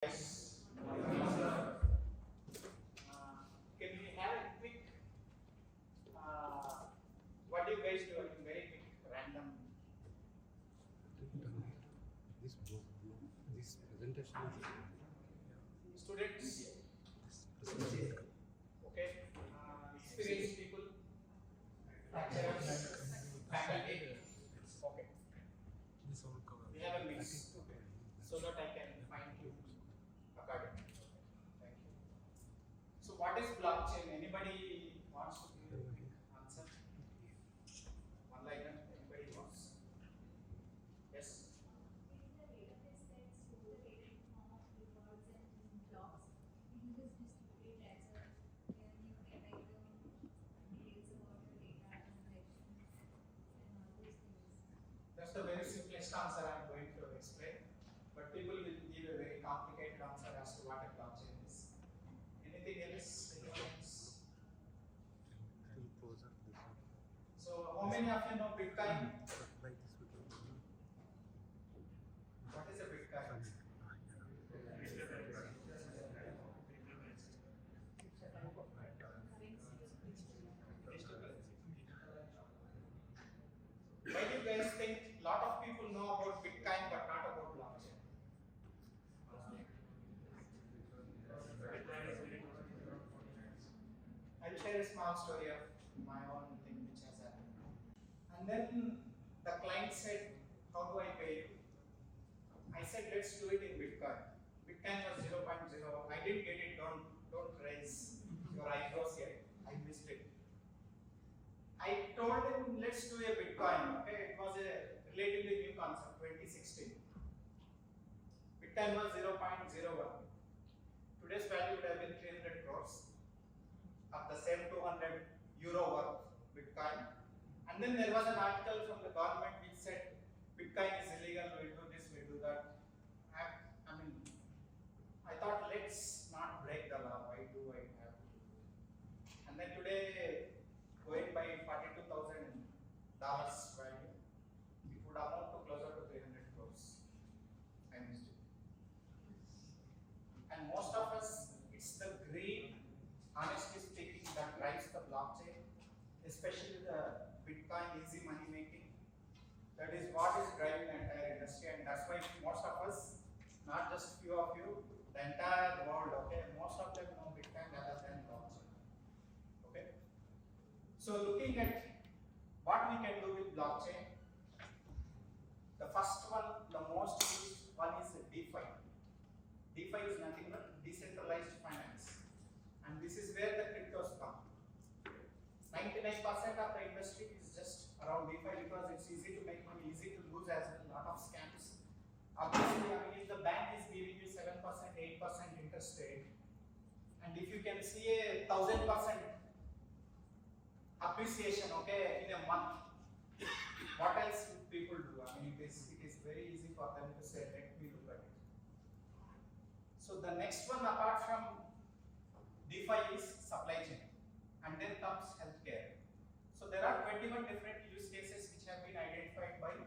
Yes. Can we have a quick, what do you guys do? Very quick, random. This presentation is Students, okay, experienced people, lecturers, faculty, okay. this all cover. We have a mix, so that I can find you accordingly. Thank you. So what is blockchain? Anybody wants to give answer? One liner, anybody wants? Yes? In the database that store the data in form of records and blocks, we use distributed ledger where you can write the details about the data, transactions, and all those things. That's the very simplest answer I am going to explain. But people will give a very complicated answer as to what a blockchain is. Anything else? Anyone else? So, how many of you know Bitcoin? What is a Bitcoin? Why do you guys think a lot of people know about Bitcoin but not about blockchain? I'll share a small story of my own thing which has happened. And then the client said, how do I pay you? I said, let's do it in Bitcoin. Bitcoin was 0.0. I didn't get it. Don't raise your eyebrows yet. I missed it. I told him, let's do a Bitcoin. Okay, it was a relatively new concept, 2016. Bitcoin was 0.01. Today's value would have been 300 crores of the same 200 euro worth Bitcoin. And then there was an article from the government which said Bitcoin is illegal, we'll do this, we'll do that. I thought, let's not break the law. Why do I have to do it? And then today, going by $42,000 value, it would amount to closer to 300 crores. I missed it. And most of us, it's the greed, honestly speaking, that drives the blockchain, especially the Bitcoin easy money making. That is what is driving the entire industry, and that's why most of us, not just few of you, the entire world, okay, most of them know Bitcoin rather than blockchain. Okay? So looking at what we can do with blockchain, the first one, the most used one is DeFi. DeFi is nothing but decentralized finance, and this is where the cryptos come. 99% of the industry is just around DeFi because it's easy to make money, easy to lose as well, lot of scams. Obviously, if the bank is giving you 7%, 8% interest rate, and if you can see a 1000% appreciation, okay, in a month, what else would people do? It is very easy for them to say, let me look at it. So the next one apart from DeFi is supply chain, and then comes healthcare. So there are 21 different use cases which have been identified by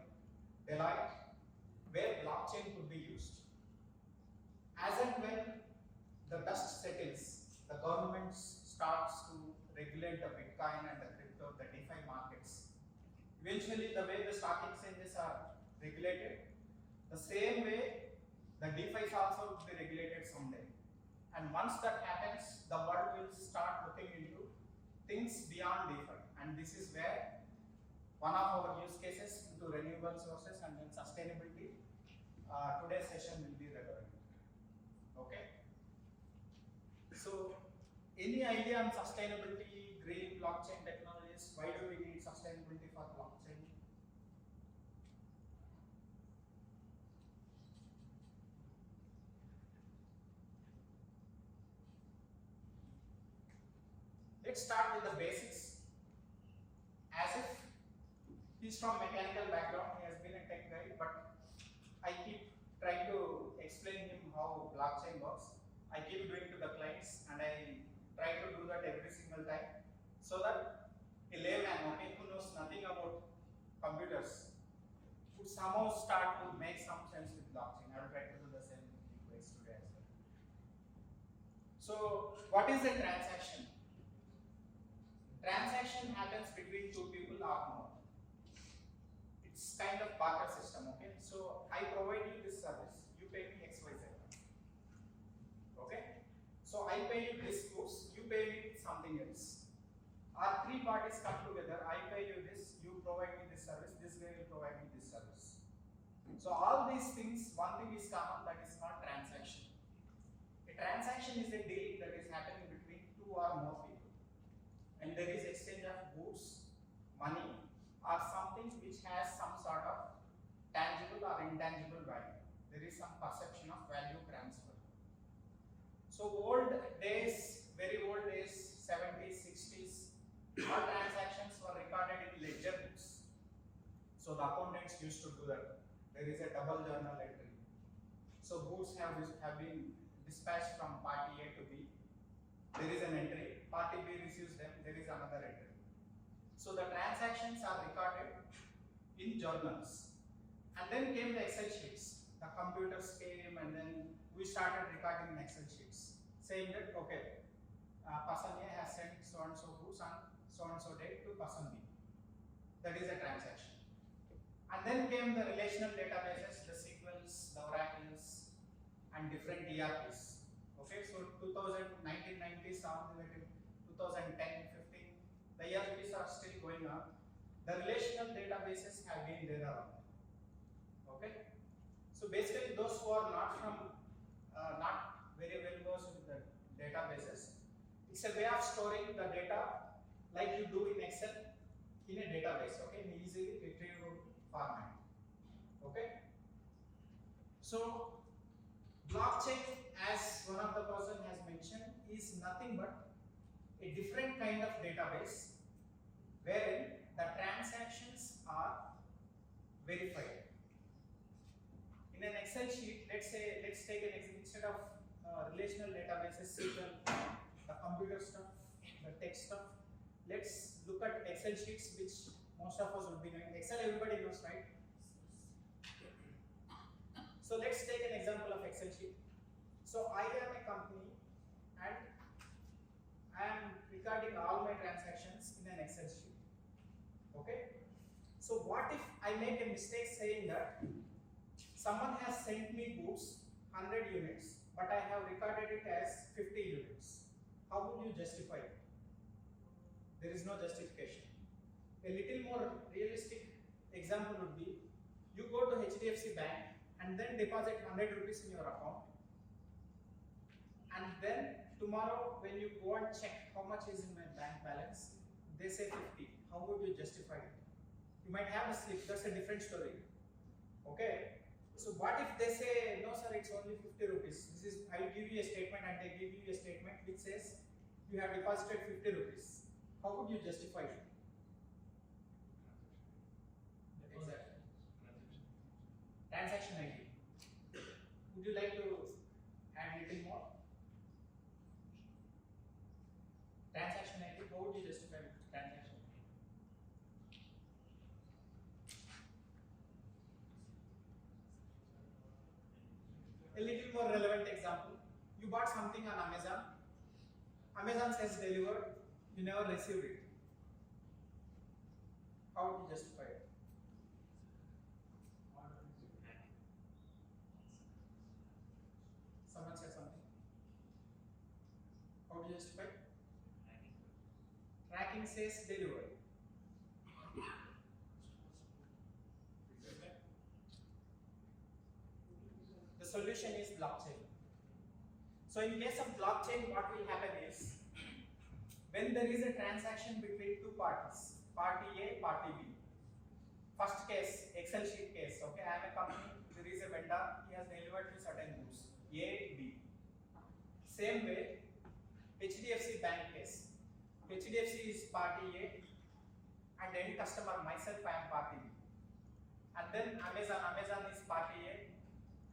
Deloitte where blockchain could be used. As and when the dust settles, the government starts to regulate the Bitcoin and the crypto, the DeFi markets. Eventually, the way the stock exchanges are regulated, the same way the DeFi is also will be regulated someday. And once that happens, the world will start looking into things beyond DeFi. And this is where one of our use cases into renewable sources and then sustainability, today's session will be relevant. Okay? So, any idea on sustainability, green blockchain technologies? Why do we need sustainability for blockchain? Let's start with the basics. As if he's from mechanical background, he has been a tech guy, but I keep trying to explain him how blockchain works. I keep doing to the clients, and I try to do that every single time, so that a layman, okay, who knows nothing about computers, would somehow start to make some sense with blockchain. I will try to do the same with you guys today as well. So what is a transaction? Transaction happens between two people or more. It's kind of barter system, okay? So I provide you this service, you pay me XYZ. Okay? So I pay you this goods, you pay me something else. Our three parties come together, I pay you this, you provide me this service, this guy will provide me this service. So all these things, one thing is common, that is called transaction. A transaction is a deal that is happening between two or more people. And there is exchange of goods, money, or something which has some sort of tangible or intangible value. There is some perception of value transfer. So old days, very old days, 70s, 60s, all transactions were recorded in ledger books. So the accountants used to do that. There is a double journal entry. So goods have been dispatched from party A to B. There is an entry. Party B receives them. There is another entry. So the transactions are recorded in journals. And then came the Excel sheets. The computers came and then we started recording in Excel sheets, saying that, okay, person A has sent so and so goods on so and so date to person B. That is a transaction. And then came the relational databases, the SQLs, the Oracles, and different ERPs. Okay, so 1990s on 2010, 15, the ERPs are still going on. The relational databases have been there around. Okay, so basically those who are not not very well versed with the databases, it's a way of storing the data like you do in Excel in a database. Okay, in easily retrievable format. Okay, so blockchain, as one of the person has mentioned, is nothing but a different kind of database wherein the transactions are verified. In an Excel sheet, let's take an instead of relational databases, SQL, the computer stuff, the text stuff. Let's look at Excel sheets, which most of us would be knowing. Excel, everybody knows, right? So let's take an example of Excel sheet. So I am a company and I am recording all my transactions in an Excel sheet. Okay? So what if I make a mistake saying that someone has sent me goods 100 units, but I have recorded it as 50 units? How would you justify it? There is no justification. A little more realistic example would be, you go to HDFC Bank and then deposit 100 rupees in your account, and then tomorrow when you go and check how much is in my bank balance, they say 50. How would you justify it? You might have a slip, that's a different story. Okay? So what if they say, no sir, it's only 50 rupees. This is, I will give you a statement and they give you a statement which says you have deposited 50 rupees. How would you justify it? Exactly. Transaction ID. Would you like to add a little more? Transaction ID, how would you justify transaction ID? A little more relevant example. You bought something on Amazon. Amazon says delivered. You never received it. How would you justify it? Someone said something. How do you justify? Tracking says delivered. The solution is blockchain. So in case of blockchain, what will happen is, when there is a transaction between two parties, party A, party B. First case, Excel sheet case. Okay, I am a company, there is a vendor, he has delivered me certain goods, A, B. Same way, HDFC bank case. HDFC is party A and end customer, myself, I am party B. And then Amazon is party A,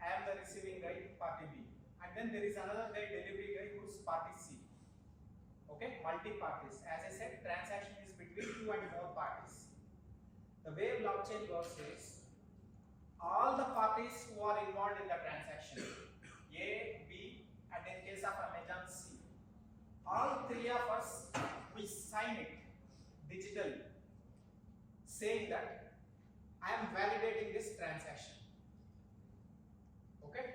I am the receiving guy, party B. And then there is another guy, delivery guy, who is party C. Okay, multi-parties. As I said, transaction is between two and more parties. The way blockchain works is, all the parties who are involved in the transaction, A, B, and in case of Amazon, C, validating this transaction. Okay?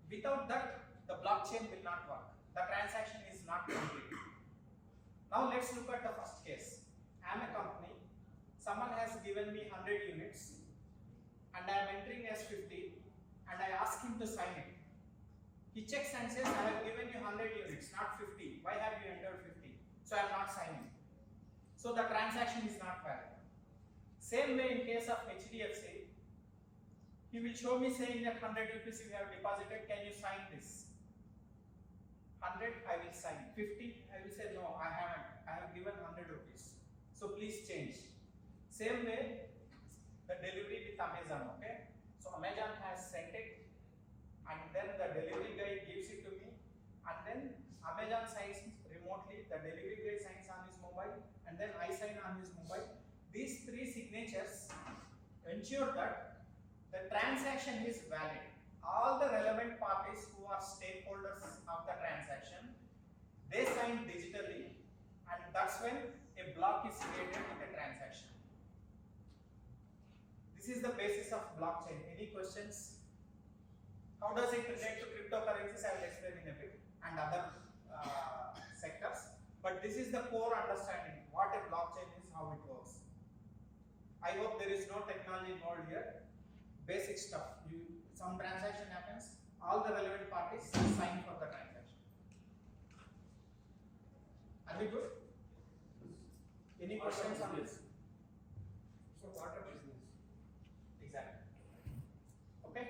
Without that, the blockchain will not work. The transaction is not complete. Now let's look at the first case. I am a company. Someone has given me 100 units and I am entering as 50 and I ask him to sign it. He checks and says, I have given you 100 units, not 50. Why have you entered 50? So I am not signing. So the transaction is not valid. Same way in case of HDFC, he will show me saying that 100 rupees you have deposited, can you sign this? 100, I will sign. 50, I will say, no, I haven't. I have given 100 rupees. So please change. Same way, the delivery with Amazon, okay? So Amazon has sent it, and then the delivery guy gives it to me, and then Amazon signs remotely, the delivery guy signs on his mobile, and then I sign on his mobile. These three signatures ensure that the transaction is valid. All the relevant parties who are stakeholders of the transaction, they sign digitally, and that's when a block is created in the transaction. This is the basis of blockchain. Any questions? How does it relate to cryptocurrencies? I will explain in a bit, and other sectors. But this is the core understanding, what a blockchain is, how it works. I hope there is no technology involved here. Basic stuff. Some transaction happens, all the relevant parties sign for the transaction. Are we good? Any questions on this? So what a business? Exactly. Okay.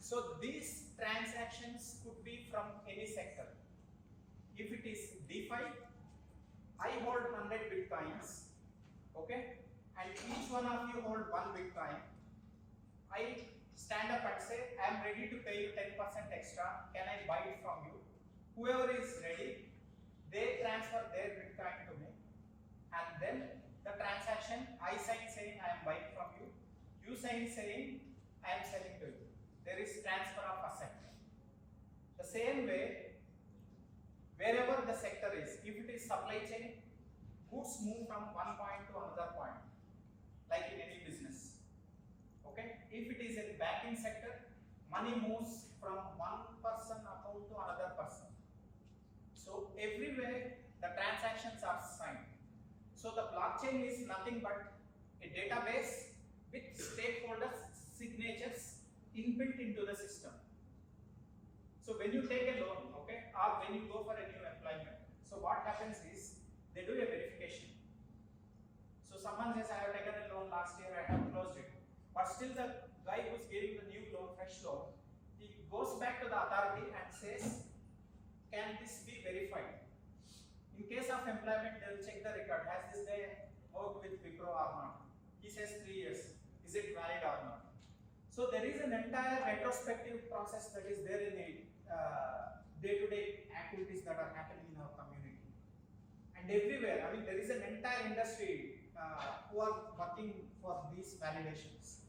So these transactions could be from any sector. If it is DeFi, I hold 100 bitcoins, okay, and each one of you hold 1 bitcoin. I stand up and say, I am ready to pay you 10% extra. Can I buy it from you? Whoever is ready, they transfer their bitcoin to me, and then the transaction, I sign saying I am buying from you. You sign saying I am selling to you. There is transfer of asset. The same way, wherever the sector is, if it is supply chain, goods move from one point to another point, like in any business. Okay? If it is in banking sector, money moves from one person account to another person. So everywhere the transactions are signed. So the blockchain is nothing but a database with stakeholders' signatures inbuilt into the system. So when you take a loan, okay, or when you go for a new employment, so what happens is they do a verification. So someone says, I have taken a loan last year, I have closed it. But still the guy who's giving the new loan, fresh loan, he goes back to the authority and says, can this be verified? In case of employment, they will check the record. Has this guy worked with Wipro or not? He says 3 years. Is it valid or not? So there is an entire retrospective process that is there in the day-to-day activities that are happening in our community. And everywhere, I mean, there is an entire industry who are working for these validations.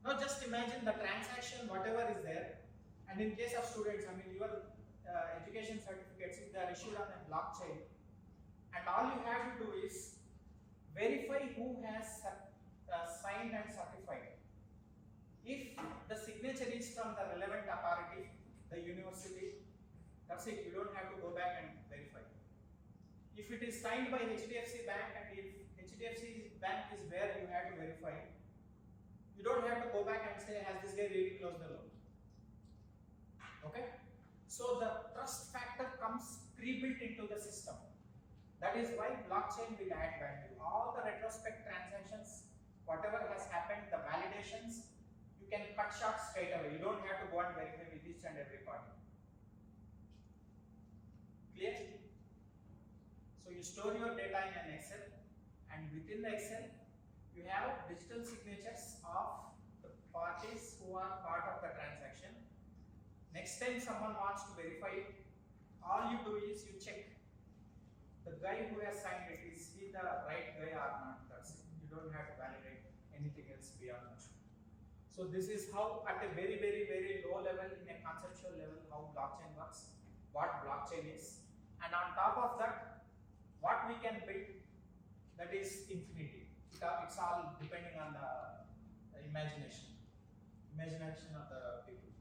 Now just imagine the transaction, whatever is there, and in case of students, I mean, your education certificates, if they are issued on a blockchain, and all you have to do is verify who has signed and certified. If the signature is from the relevant authority, the university, that's it, you don't have to go back and verify. If it is signed by HDFC Bank, and if HDFC Bank is where you have to verify, you don't have to go back and say, has this guy really closed the loan? Okay? So the trust factor comes pre-built into the system. That is why blockchain will add value. All the retrospect transactions, whatever has happened, the validations, you can cut short straight away. You don't have to go and verify with each and every party. Clear? So you store your data in an Excel, and within the Excel, you have digital signatures of the parties who are part of the transaction. Next time someone wants to verify it, all you do is you check the guy who has signed it, is he the right guy or not? That's it. You don't have to validate anything else beyond that. So this is how, at a very, very, very low level, in a conceptual level, how blockchain works, what blockchain is, and on top of that, what we can build, that is infinity. it's all depending on the imagination of the people.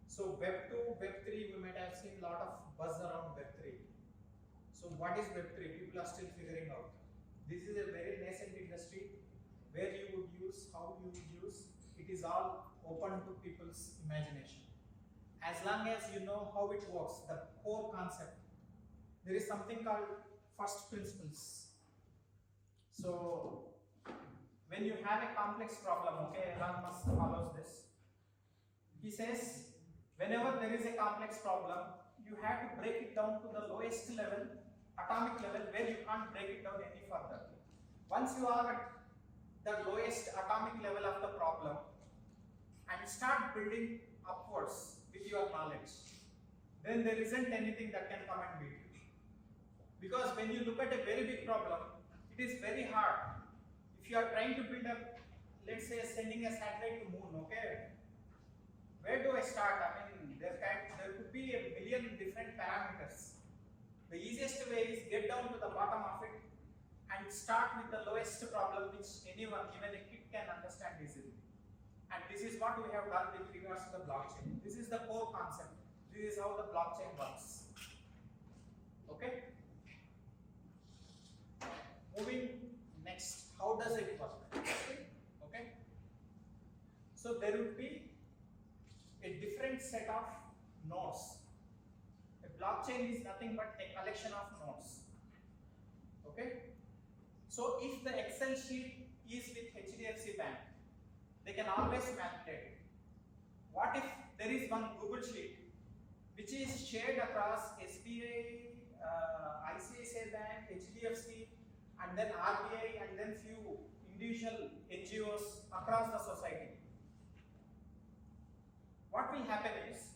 So Web 2, Web 3, we might have seen a lot of buzz around Web 3. So what is Web 3? People are still figuring out. This is a very nascent industry. Where you would use, how you would use, it is all open to people's imagination. As long as you know how it works, the core concept, there is something called first principles. So when you have a complex problem, okay, Elon Musk follows this. He says, whenever there is a complex problem, you have to break it down to the lowest level, atomic level, where you can't break it down any further. Once you are at the lowest atomic level of the problem and start building upwards with your knowledge, then there isn't anything that can come and beat you. Because when you look at a very big problem, it is very hard. If you are trying to build a, let's say, sending a satellite to moon, okay, where do I start? I mean, there could be a million different parameters. The easiest way is get down to the bottom of it and start with the lowest problem which anyone, even a kid, can understand easily. And this is what we have done with regards to the blockchain. This is the core concept. This is how the blockchain works. Okay? Moving next, how does it work? Okay? So there would be a different set of nodes. A blockchain is nothing but a collection of nodes. Okay? So if the Excel sheet is with HDFC Bank, they can always manipulate it. What if there is one Google sheet which is shared across SBI, ICICI Bank, HDFC, and then RBI, and then few individual NGOs across the society? What will happen is,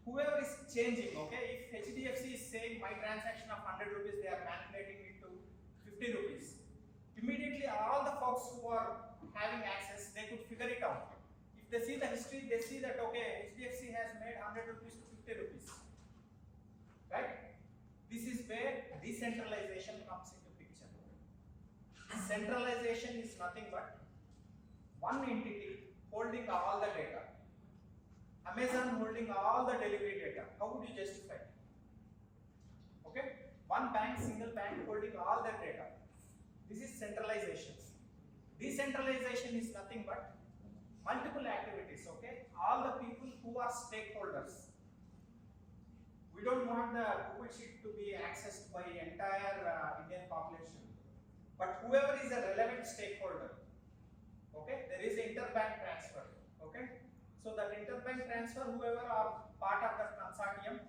whoever is changing, okay, if HDFC is saying my transaction of 100 rupees, they are manipulating it to 50 rupees. Immediately all the folks who are having access, they could figure it out. If they see the history, they see that, okay, HDFC has made 100 rupees to 50 rupees. Right? This is where decentralization comes into picture. Centralization is nothing but one entity holding all the data. Amazon holding all the delivery data. How would you justify it? Okay? One bank, single bank holding all the data. This is centralization. Decentralization is nothing but multiple activities, okay? All the people who are stakeholders. We don't want the Google sheet to be accessed by entire Indian population. But whoever is a relevant stakeholder, okay? There is interbank transfer, okay? So that interbank transfer, whoever are part of that consortium,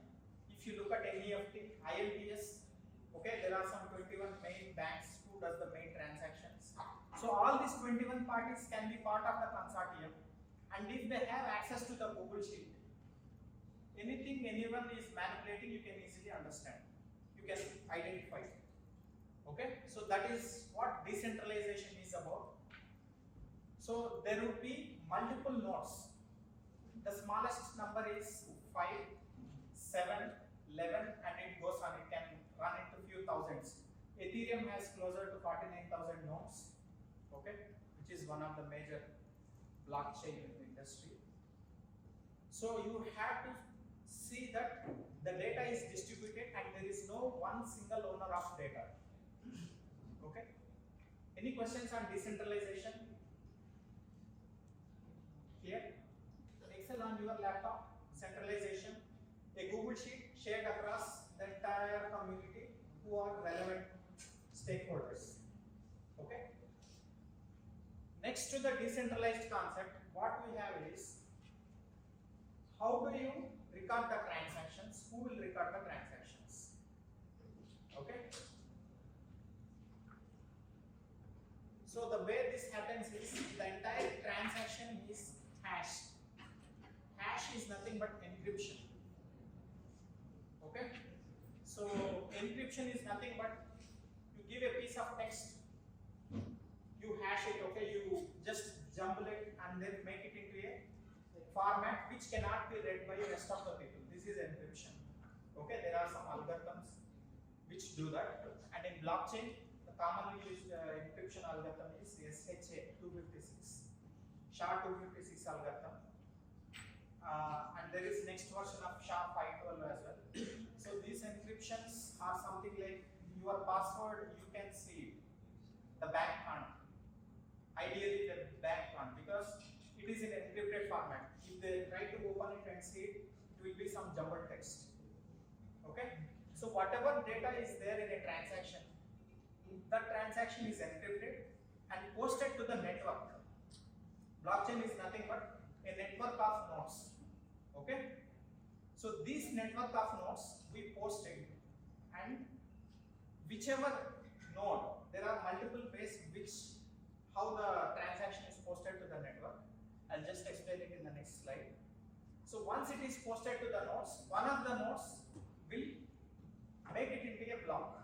if you look at NEFT, IMPS, okay, there are some 21 main banks who does the main transactions. So all these 21 parties can be part of the consortium, and if they have access to the Google sheet, anything anyone is manipulating, you can easily understand. You can identify it. Okay, so that is what decentralization is about. So there would be multiple nodes. The smallest number is 5, 7, 11, and it goes on. It can run into few thousands. Ethereum has closer to 49,000 nodes, okay, which is one of the major blockchain industry. So you have to see that the data is distributed and there is no one single owner of data. Okay. Any questions on decentralization? Here, Excel on your laptop, centralization, a Google sheet shared across the entire community who are relevant stakeholders. Okay. Next to the decentralized concept, what we have is, how do you record the transactions? Who will record the transactions? Okay. So the way this happens is, the entire transaction is hashed. Hash is nothing but encryption. Okay. So encryption is nothing but, you give a piece of text, you hash it, okay, you just jumble it and then make it into a format which cannot be read by the rest of the people. This is encryption. Okay, there are some algorithms which do that, and in blockchain, the commonly used encryption algorithm is SHA-256, SHA-256 algorithm. And there is next version of SHA-512 as well. So these encryptions are something like your password, you can see it. The bank can't. Ideally, the bank can't, because it is in encrypted format. If they try to open it and see it, it will be some jumbled text. Okay? So whatever data is there in a transaction, that transaction is encrypted and posted to the network. Blockchain is nothing but a network of nodes. Okay? So this network of nodes we posted, and whichever node, there are multiple ways how the transaction is posted to the network. I'll just explain it in the next slide. So once it is posted to the nodes, one of the nodes will make it into a block.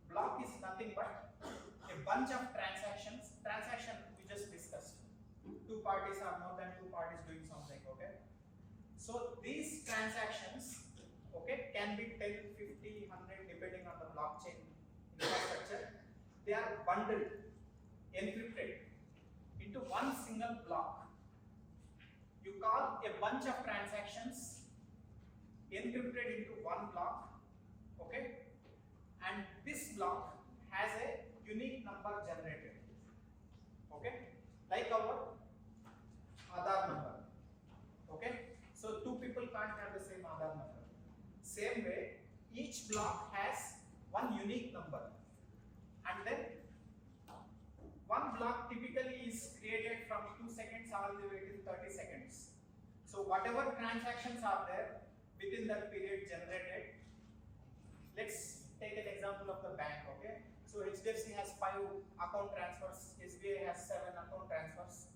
Block is nothing but a bunch of transactions. Transaction we just discussed. Two parties or more than two parties doing something, okay? So these transactions, okay, can be 10, 50, 100 depending on the blockchain infrastructure. They are bundled, encrypted into one single block. You call a bunch of transactions encrypted into one block, okay? And this block has a unique number generated, okay? Like our Aadhaar number, okay? So two people can't have the same Aadhaar number. Same way, each block has one unique number, and then one block typically is created from 2 seconds all the way to 30 seconds. So whatever transactions are there within that period generated, let's take an example of the bank, okay? So HDFC has 5 account transfers, SBI has 7 account transfers.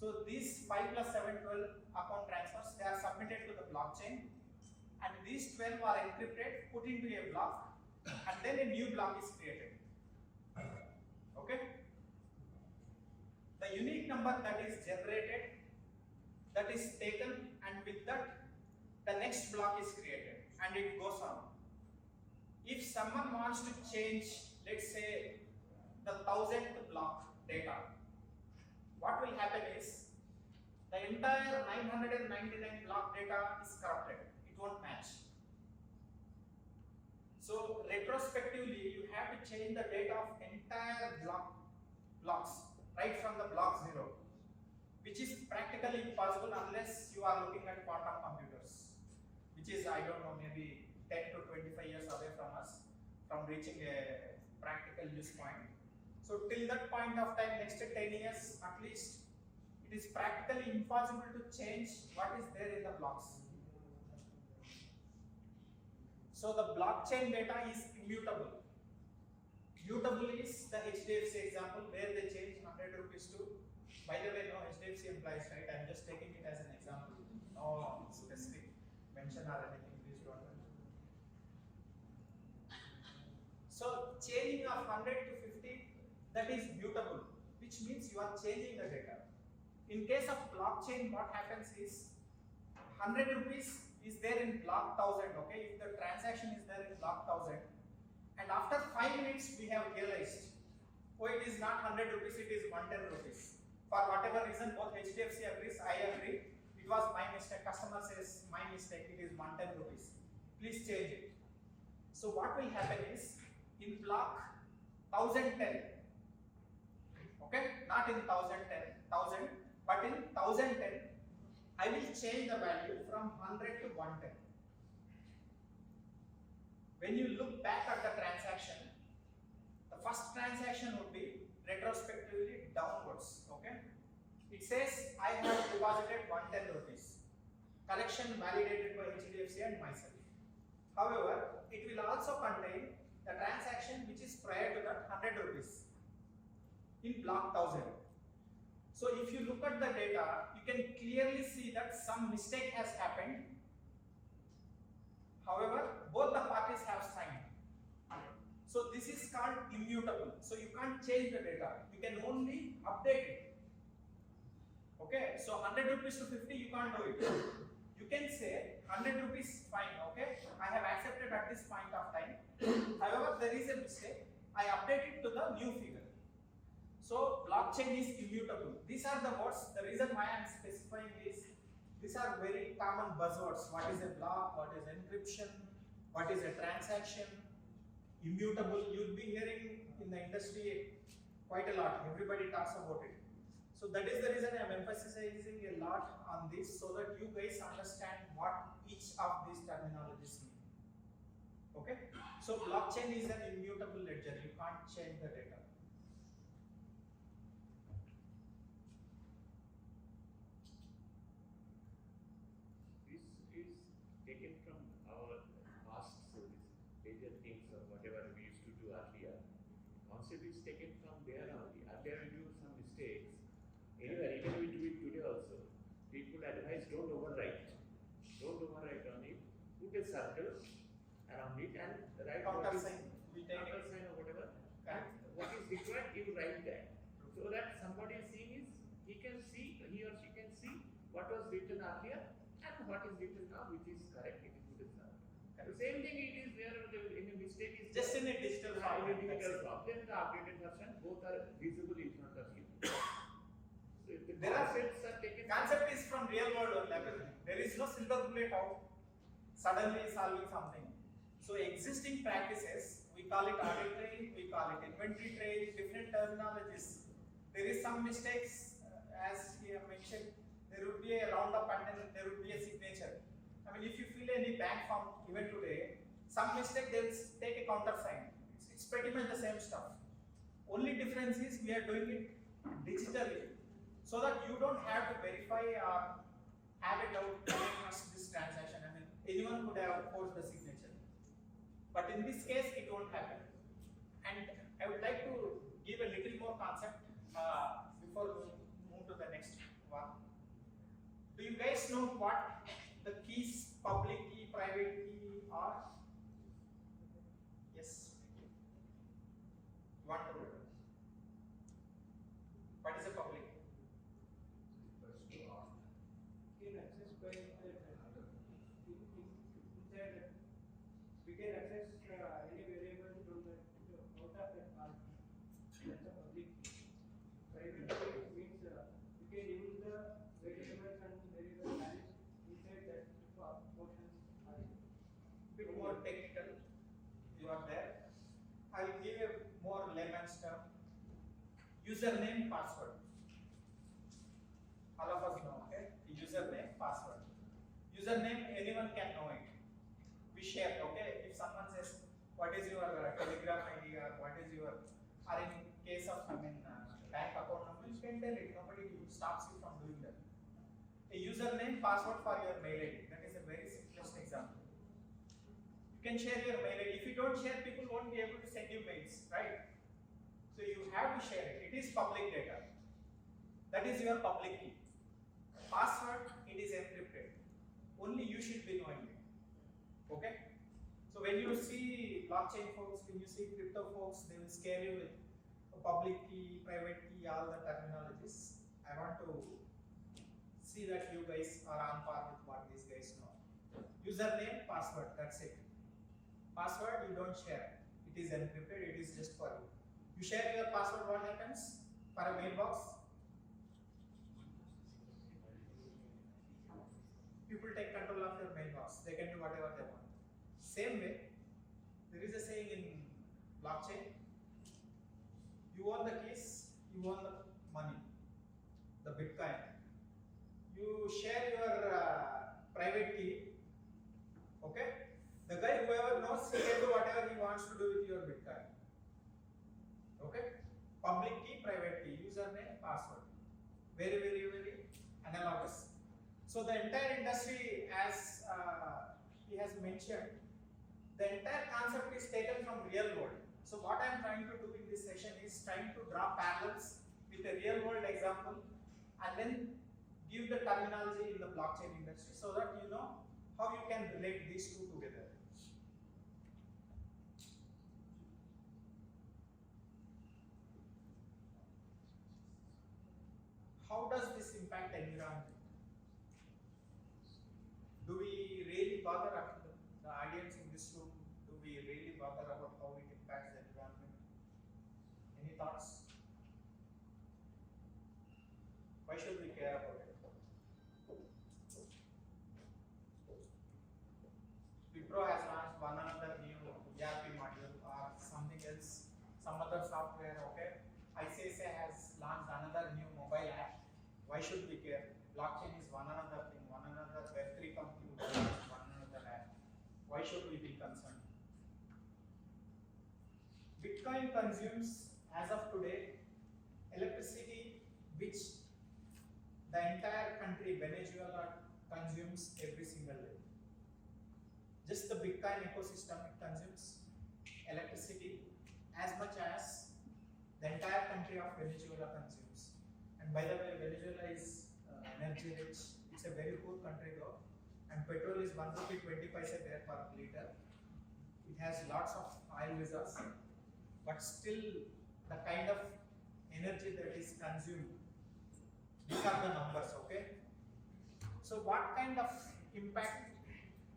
So these 5 plus 7, 12 account transfers, they are submitted to the blockchain, and these 12 are encrypted, put into a block, and then a new block is created. Okay? The unique number that is generated, that is taken, and with that, the next block is created, and it goes on. If someone wants to change, let's say, the 1000th block data, what will happen is the entire 999 block data is corrupted. It won't match. So retrospectively, you have to change the data of entire blocks, right from the block 0, which is practically impossible unless you are looking at quantum computers, which is, I don't know, maybe 10 to 25 years away from us, from reaching a practical use point. So till that point of time, next 10 years at least, it is practically impossible to change what is there in the blocks. So the blockchain data is immutable. Mutable is the HDFC example where they change 100 rupees to, by the way, no HDFC implies, right? I'm just taking it as an example. No specific mention or anything, please don't. So changing of 100 to 50, that is mutable, which means you are changing the data. In case of blockchain, what happens is 100 rupees is there in block 1000, okay? If the transaction is there in block 1000, and after 5 minutes we have realized, oh, it is not 100 rupees, it is 110 rupees. For whatever reason, both HDFC agrees, I agree, it was my mistake, customer says my mistake, it is 110 rupees. Please change it. So what will happen is, in block 1010, okay, not in 1000, but in 1010, I will change the value from 100 to 110. When you look back at the transaction, the first transaction would be retrospectively downwards, okay? It says, I have deposited 110 rupees. Collection validated by HDFC and myself. However, it will also contain the transaction which is prior to that 100 rupees in block 1000. So if you look at the data, you can clearly see that some mistake has happened. However, both the parties have signed. So this is called immutable. So you can't change the data. You can only update it. Okay, so 100 rupees to 50, you can't do it. You can say 100 rupees fine, okay? I have accepted at this point of time. However, there is a mistake. I update it to the new figure. So blockchain is immutable. These are the words. The reason why I am specifying is these are very common buzzwords. What is a block? What is encryption? What is a transaction? Immutable. You'll be hearing in the industry quite a lot. Everybody talks about it. So that is the reason I am emphasizing a lot on this so that you guys understand what each of these terminologies mean. Okay? So blockchain is an immutable ledger. You can't change the data. This is taken from our past service, major things or whatever we used to do earlier. Concept is taken from there only. Earlier we do some mistakes. Anyway, even we do it today also. People advise don't overwrite. Don't overwrite on it. Put a circle around it and write Counter sign. We take counter it. sign or whatever. And what is required, you write that. So that somebody is seeing is he can see, he or she can see what was written earlier and what is written now, which is correct. It is good enough. The same thing it is where any mistake is Just in a digital form. in a digital form. Then the updated version, both are visible in front of you. So if the There are concepts are taken. Concept is from real world only. There is no silver bullet out suddenly solving something. So existing practices, we call it audit trail, we call it inventory trail, different terminologies. There is some mistakes, as you have mentioned, there would be a roundup and then there would be a signature. I mean, if you fill any bank form even today, some mistake they'll take a counter sign. It's pretty much the same stuff. Only difference is we are doing it digitally, so that you don't have to verify or have it out against this transaction. I mean, anyone could have forged the signature. But in this case, it won't happen. And I would like to give a little more concept before we move to the next one. Do you guys know what the keys, public key, private key are? Yes. You want to know? What is a public key? Can access by inside. We can access any variable from the out of that part. That's a public key. Private key means we can use the variables and variable values inside that portions. Bit more technical. You are there. I will give a more layman's term. Username, password. All of us know, okay? Username, password. Username, anyone can know it. We share, okay? If someone says, what is your Telegram ID or what is your, or in case of, bank account number, you can tell it. Nobody stops you from doing that. A username, password for your mail ID. That is a very simplest example. You can share your mail ID. If you don't share, people won't be able to send you mails, right? So you have to share it. It is public data. That is your public key. Password, it is encrypted. Only you should be knowing it. Okay? So when you see blockchain folks, when you see crypto folks, they will scare you with a public key, private key, all the terminologies. I want to see that you guys are on par with what these guys know. Username, password, that's it. Password you don't share. It is encrypted, it is just for you. You share your password, what happens? For a mailbox, people take control of your mailbox. They can do whatever they want. Same way, there is a saying in blockchain, you own the keys, you own the money, the Bitcoin. You share your private key, okay? The guy, whoever knows, he can do whatever he wants to do with your Bitcoin. Okay? Public key, private key, username, password. Very, very, very analogous. So the entire industry, as he has mentioned, the entire concept is taken from real world. So what I am trying to do in this session is trying to draw parallels with a real world example and then give the terminology in the blockchain industry so that you know how you can relate these two together. How does this impact environment? Do we really bother, the audience in this room, do we really bother about how it impacts the environment? Why should we care about it? Wipro has launched one another new ERP module or something else, some other software, okay? ICICI has launched another new mobile app. Why should we care? Blockchain is one another thing, one another Web3 company will launch one another app. Why should we be concerned? Bitcoin consumes, as of today, electricity which the entire country, Venezuela, consumes every single day. Just the Bitcoin ecosystem, it consumes electricity as much as the entire country of Venezuela consumes. And by the way, Venezuela is energy rich. It's a very poor country though. And petrol is 1 rupee 20 paise there per liter. It has lots of oil reserves, but still the kind of energy that is consumed, these are the numbers, okay? So what kind of impact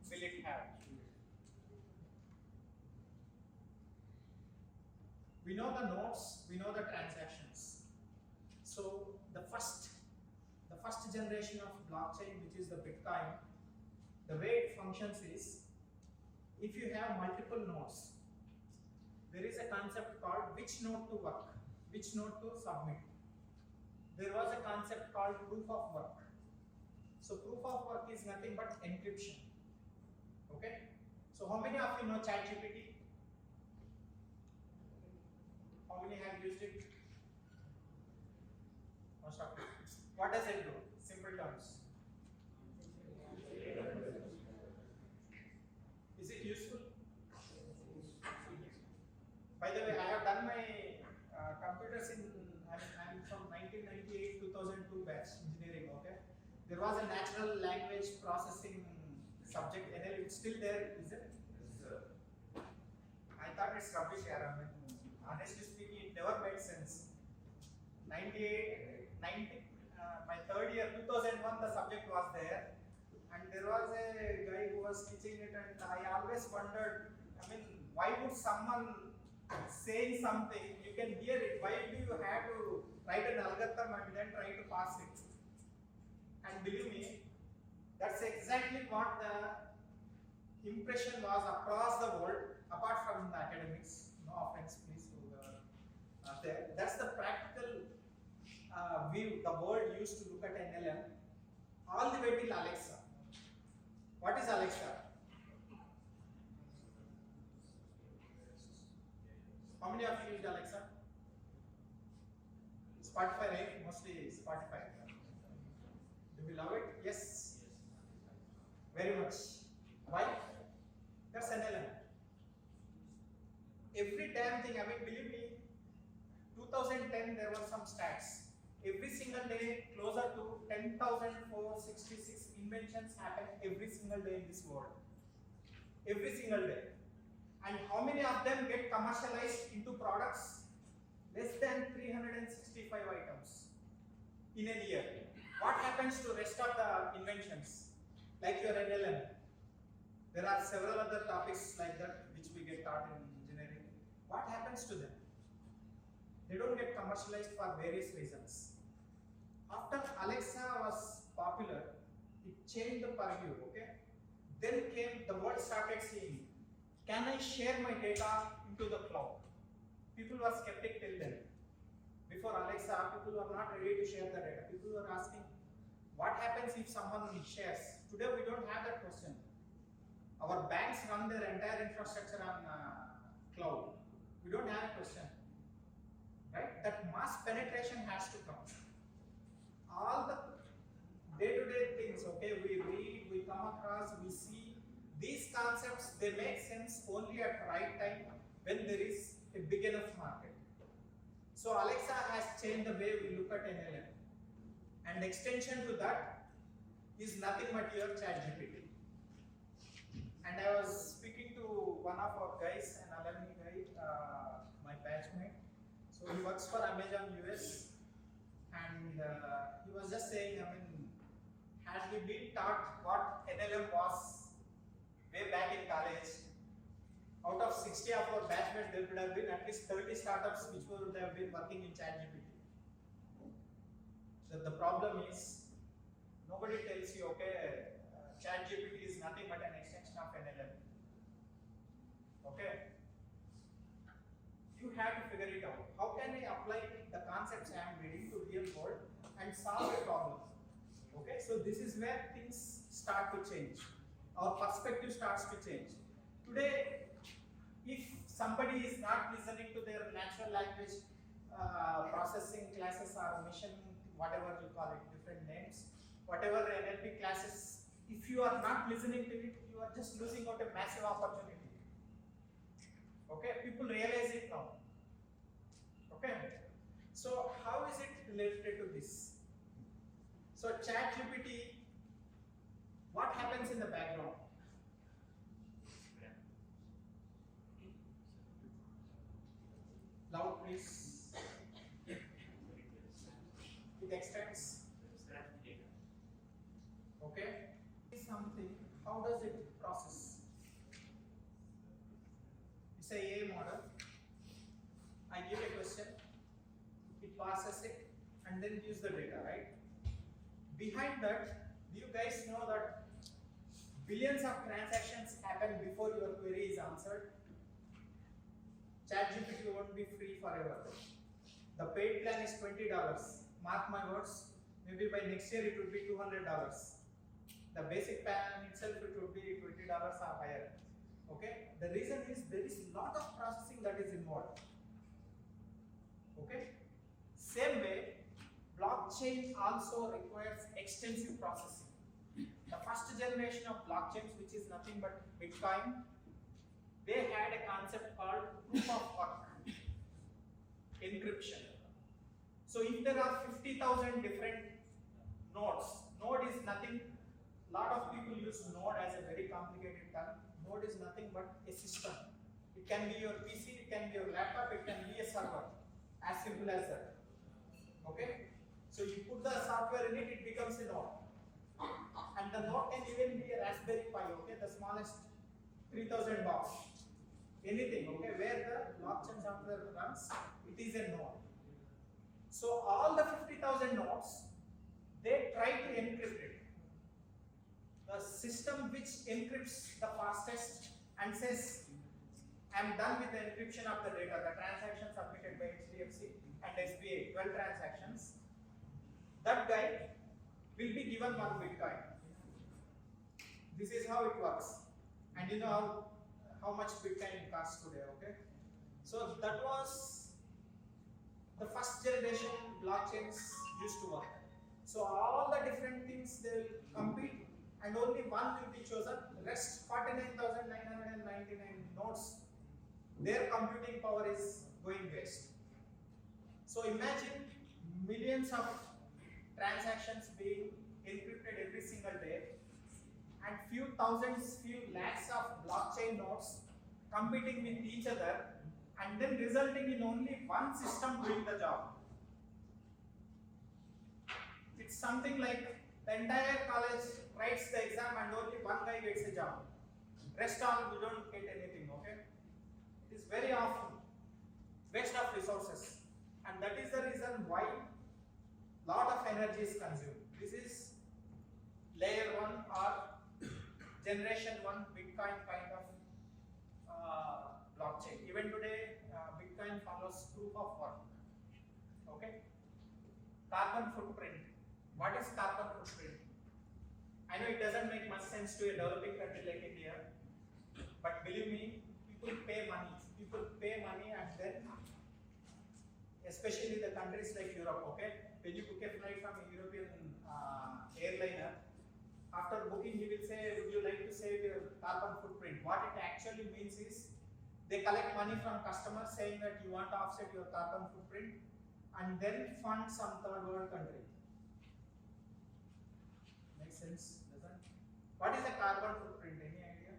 will it have? We know the nodes, we know the transactions. So the first generation of blockchain, which is the Bitcoin, the way it functions is, if you have multiple nodes, there is a concept called which node to work, which node to submit. There was a concept called proof of work. So proof of work is nothing but encryption. Okay? So how many of you know ChatGPT? How many have used it? Most of you. What does it do? Simple terms. Is it useful? By the way, I have done my computers in, I'm from 1998 2002 batch engineering, okay? There was a natural language processing subject, NL, it's still there, is it? Yes, sir. I thought it's rubbish, I mean, honestly speaking, it never made sense. My third year, 2001, the subject was there, and there was a guy who was teaching it, and I always wondered, I mean, why would someone saying something, you can hear it, why do you have to write an algorithm and then try to pass it? And believe me, that's exactly what the impression was across the world, apart from the academics, no offense please to the, that's the practical view the world used to look at NLM, all the way till Alexa. What is Alexa? How many of you used Alexa? Spotify, right? Mostly Spotify. Do we love it? Yes. Very much. Why? That's NLM. Every damn thing, I mean, believe me, 2010 there were some stats. Every single day, closer to 10,466 inventions happen every single day in this world. Every single day. And how many of them get commercialized into products? Less than 365 items in a year. What happens to rest of the inventions? Like your NLM. There are several other topics like that which we get taught in engineering. What happens to them? They don't get commercialized for various reasons. After Alexa was popular, it changed the purview, okay? Then came, the world started saying, can I share my data into the cloud? People were skeptic till then. Before Alexa, people were not ready to share the data. People were asking, what happens if someone shares? Today we don't have that question. Our banks run their entire infrastructure on cloud. We don't have a question. Right? That mass penetration has to come. All the day-to-day things, okay, we read, we come across, we see, these concepts, they make sense only at the right time when there is a big enough market. So Alexa has changed the way we look at NLM. And extension to that is nothing but your ChatGPT. And I was speaking to one of our guys, an alumni guy, my batchmate. So he works for Amazon US, and he was just saying, I mean, had we been taught what NLM was way back in college, out of 60 of our batchmates, there would have been at least 30 startups which would have been working in ChatGPT. The problem is nobody tells you, okay, ChatGPT is nothing but an extension of an LLM. Okay? You have to figure it out. How can I apply the concepts I am reading to real world and solve a problem? Okay, so this is where things start to change. Our perspective starts to change. Today, if somebody is not listening to their natural language processing classes or mission, whatever you call it, different names, whatever NLP classes, if you are not listening to it, you are just losing out a massive opportunity. Okay, people realize it now. Okay, so how is it related to this? So ChatGPT, what happens in the background? Loud, please. It extracts. Okay. Something. How does it process? It's a AI model. I give a question. It processes it and then gives the data, right? Behind that, do you guys know that billions of transactions happen before your query is answered? ChatGPT won't be free forever. The paid plan is $20. Mark my words, maybe by next year it would be $200. The basic plan itself it would be $20 or higher. Okay? The reason is there is a lot of processing that is involved. Okay? Same way, blockchain also requires extensive processing. The first generation of blockchains, which is nothing but Bitcoin, they had a concept called proof of work, encryption. So if there are 50,000 different nodes, node is nothing, lot of people use node as a very complicated term. Node is nothing but a system. It can be your PC, it can be your laptop, it can be a server. As simple as that. Okay? So you put the software in it, it becomes a node. And the node can even be a Raspberry Pi, okay? The smallest 3000 box. Anything, okay? Where the blockchain software runs, it is a node. So all the 50,000 nodes, they try to encrypt it. The system which encrypts the fastest and says, I am done with the encryption of the data, the transactions submitted by HDFC and SBA, 12 transactions, that guy will be given 1 Bitcoin. This is how it works. And you know how much Bitcoin costs today, okay? So that was the first generation blockchains used to work. So all the different things they will compete and only one will be chosen. Rest 49,999 nodes, their computing power is going waste. So imagine millions of transactions being encrypted every single day and few thousands, few lakhs of blockchain nodes competing with each other and then resulting in only one system doing the job. It's something like the entire college writes the exam and only one guy gets a job. Rest all we don't get anything, okay? It is very often waste of resources. And that is the reason why lot of energy is consumed. This is layer 1 or generation 1 Bitcoin kind of blockchain. Even today, Bitcoin follows proof of work. Okay? Carbon footprint. What is carbon footprint? I know it doesn't make much sense to a developing country like India, but believe me, people pay money. People pay money and then, especially the countries like Europe, okay? When you book a flight from a European airliner, after booking he will say, would you like to save your carbon footprint? What it actually means is, they collect money from customers saying that you want to offset your carbon footprint and then fund some third world country. Makes sense, doesn't? What is a carbon footprint? Any idea?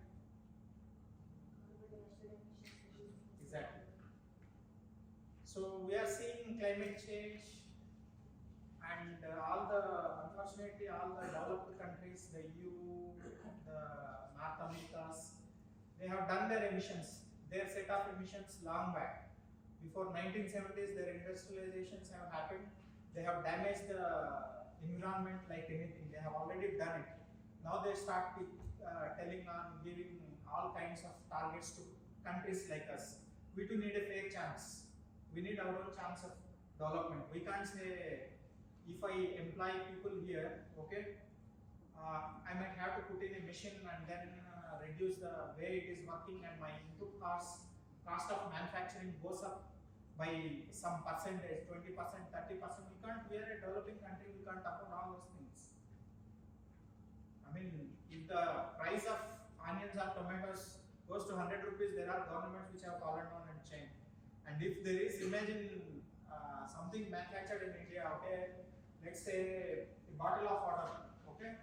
Exactly. So we are seeing climate change and unfortunately all the developed countries, the EU, the North Americas, they have done their emissions, their set of emissions long back. Before 1970s, their industrializations have happened They have damaged the environment like anything. They have already done it. Now they start telling on giving all kinds of targets to countries like us. We too need a fair chance. We need our own chance of development. We can't say if I employ people here, okay, I might have to put in a machine and then reduce the way it is working, and my input cost of manufacturing goes up by some percentage, 20%, 30%. We can't, we are a developing country, we can't afford all those things. I mean, if the price of onions or tomatoes goes to 100 rupees, there are governments which have fallen down and changed. And if there is, imagine something manufactured in India, okay, let's say a bottle of water, okay,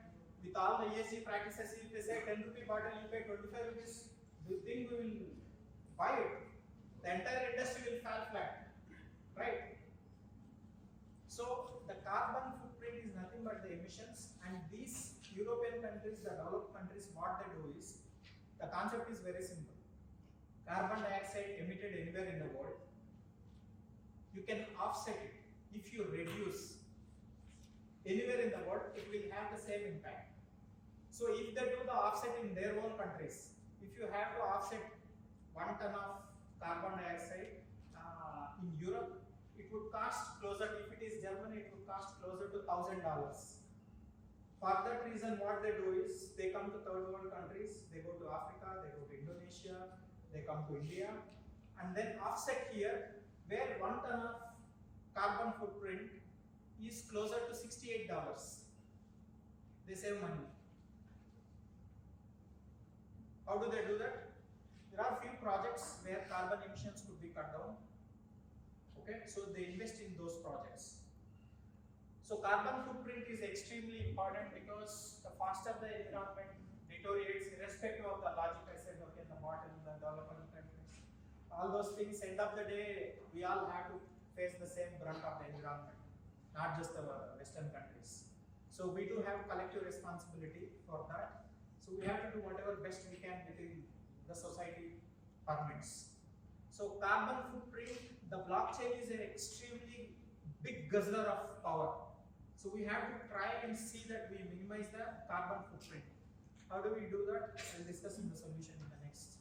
with all the ESG practices, if they say 10 rupee bottle, you pay 25 rupees, do you think we will buy it? The entire industry will fall flat, right? So the carbon footprint is nothing but the emissions, and these European countries, the developed countries, what they do is, the concept is very simple. Carbon dioxide emitted anywhere in the world, you can offset it. If you reduce anywhere in the world, it will have the same impact. So if they do the offset in their own countries, if you have to offset 1 ton of carbon dioxide in Europe, it would cost closer, if it is Germany, it would cost closer to $1,000. For that reason, what they do is, they come to third world countries, they go to Africa, they go to Indonesia, they come to India, and then offset here, where 1 ton of carbon footprint is closer to $68. They save money. How do they do that? There are few projects where carbon emissions could be cut down. Okay, so they invest in those projects. So carbon footprint is extremely important, because the faster the environment deteriorates, irrespective of the logic I said, okay, the bottom, the development countries, all those things, end of the day, we all have to face the same brunt of the environment, not just the Western countries. So we do have collective responsibility for that. So we have to do whatever best we can within the society permits. So carbon footprint, the blockchain is an extremely big guzzler of power. So we have to try and see that we minimize the carbon footprint. How do we do that? I'll discuss in the solution in the next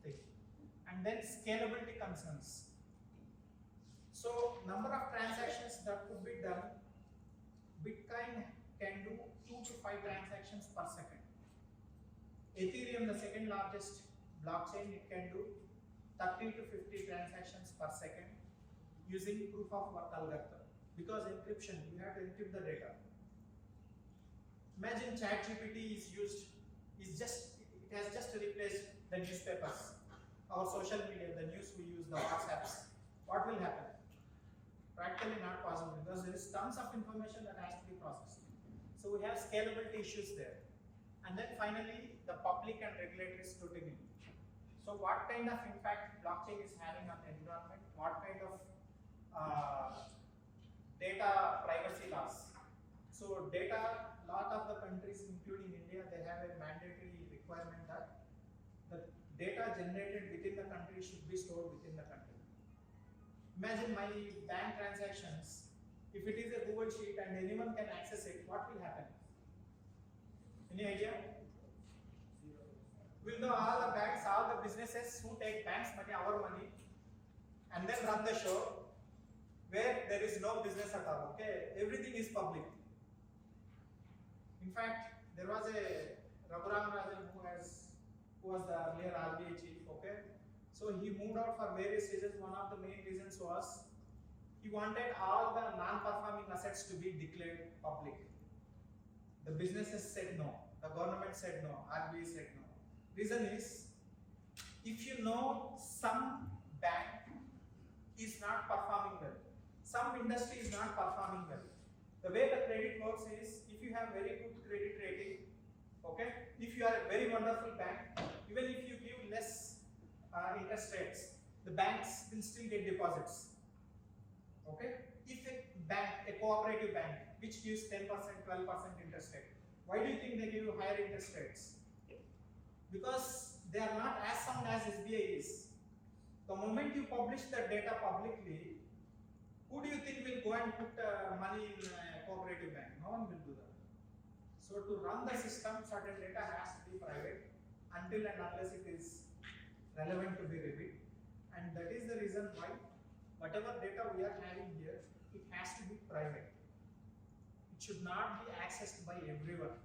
thing. And then scalability concerns. So number of transactions that could be done, Bitcoin can do 2 to 5 transactions per second. Ethereum, the second largest blockchain, it can do 30 to 50 transactions per second using proof of work algorithm. Because encryption, you have to encrypt the data. Imagine ChatGPT is used, it has just replaced the newspapers, our social media, the news we use, the WhatsApps. What will happen? Practically not possible, because there is tons of information that has to be processed. So we have scalability issues there. And then finally, the public and regulatory scrutiny. So what kind of impact blockchain is having on the environment? What kind of data privacy laws? So data, lot of the countries, including India, they have a mandatory requirement that the data generated within the country should be stored within the country. Imagine my bank transactions, if it is a Google sheet and anyone can access it, what will happen? Any idea? We'll know all the banks, all the businesses who take banks' money, our money, and then run the show where there is no business at all. Okay, everything is public. In fact, there was a Raghuram Rajan who was the earlier RBI chief. Okay, so he moved out for various reasons. One of the main reasons was he wanted all the non-performing assets to be declared public. The businesses said no. The government said no. RBI said no. Reason is, if you know some bank is not performing well, some industry is not performing well, the way the credit works is, if you have very good credit rating, okay, if you are a very wonderful bank, even if you give less interest rates, the banks will still get deposits. Okay, if a bank, a cooperative bank, which gives 10%, 12% interest rate, why do you think they give you higher interest rates? Because they are not as sound as SBI is. The moment you publish the data publicly, Who do you think will go and put money in a cooperative bank? No one will do that. So to run the system, certain data has to be private until and unless it is relevant to be revealed. And that is the reason why whatever data we are having here, it has to be private. It should not be accessed by everyone.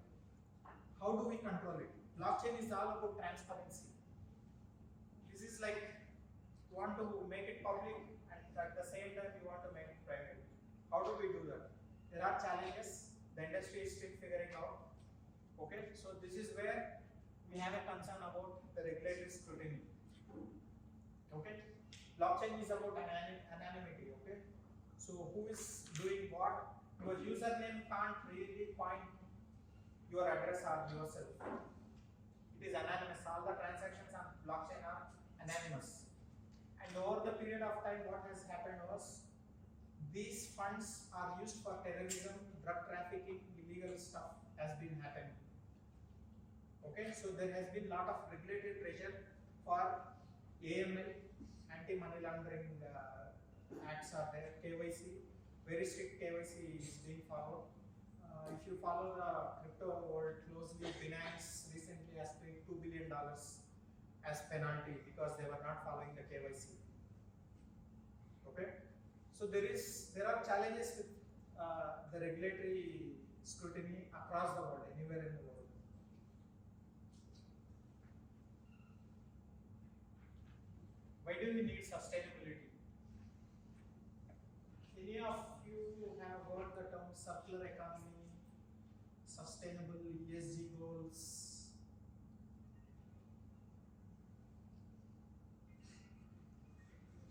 How do we control it? Blockchain is all about transparency. This is like you want to make it public and at the same time you want to make it private. How do we do that? There are challenges. The industry is still figuring out. Okay, so this is where we have a concern about the regulatory scrutiny. Okay, blockchain is about anonymity. Okay, so who is doing what? Your username can't really find your address or yourself. It is anonymous. All the transactions on blockchain are anonymous. And over the period of time, what has happened was these funds are used for terrorism, drug trafficking, illegal stuff has been happening. Okay, so there has been a lot of regulatory pressure for AML, anti-money laundering acts are there, KYC, very strict KYC is being followed. If you follow the crypto world closely, Binance recently has paid $2 billion as penalty because they were not following the KYC. Okay, so there are challenges with the regulatory scrutiny across the world, anywhere in the world. Why do we need sustainability? Any of you have heard the term circular economy, sustainable ESG goals?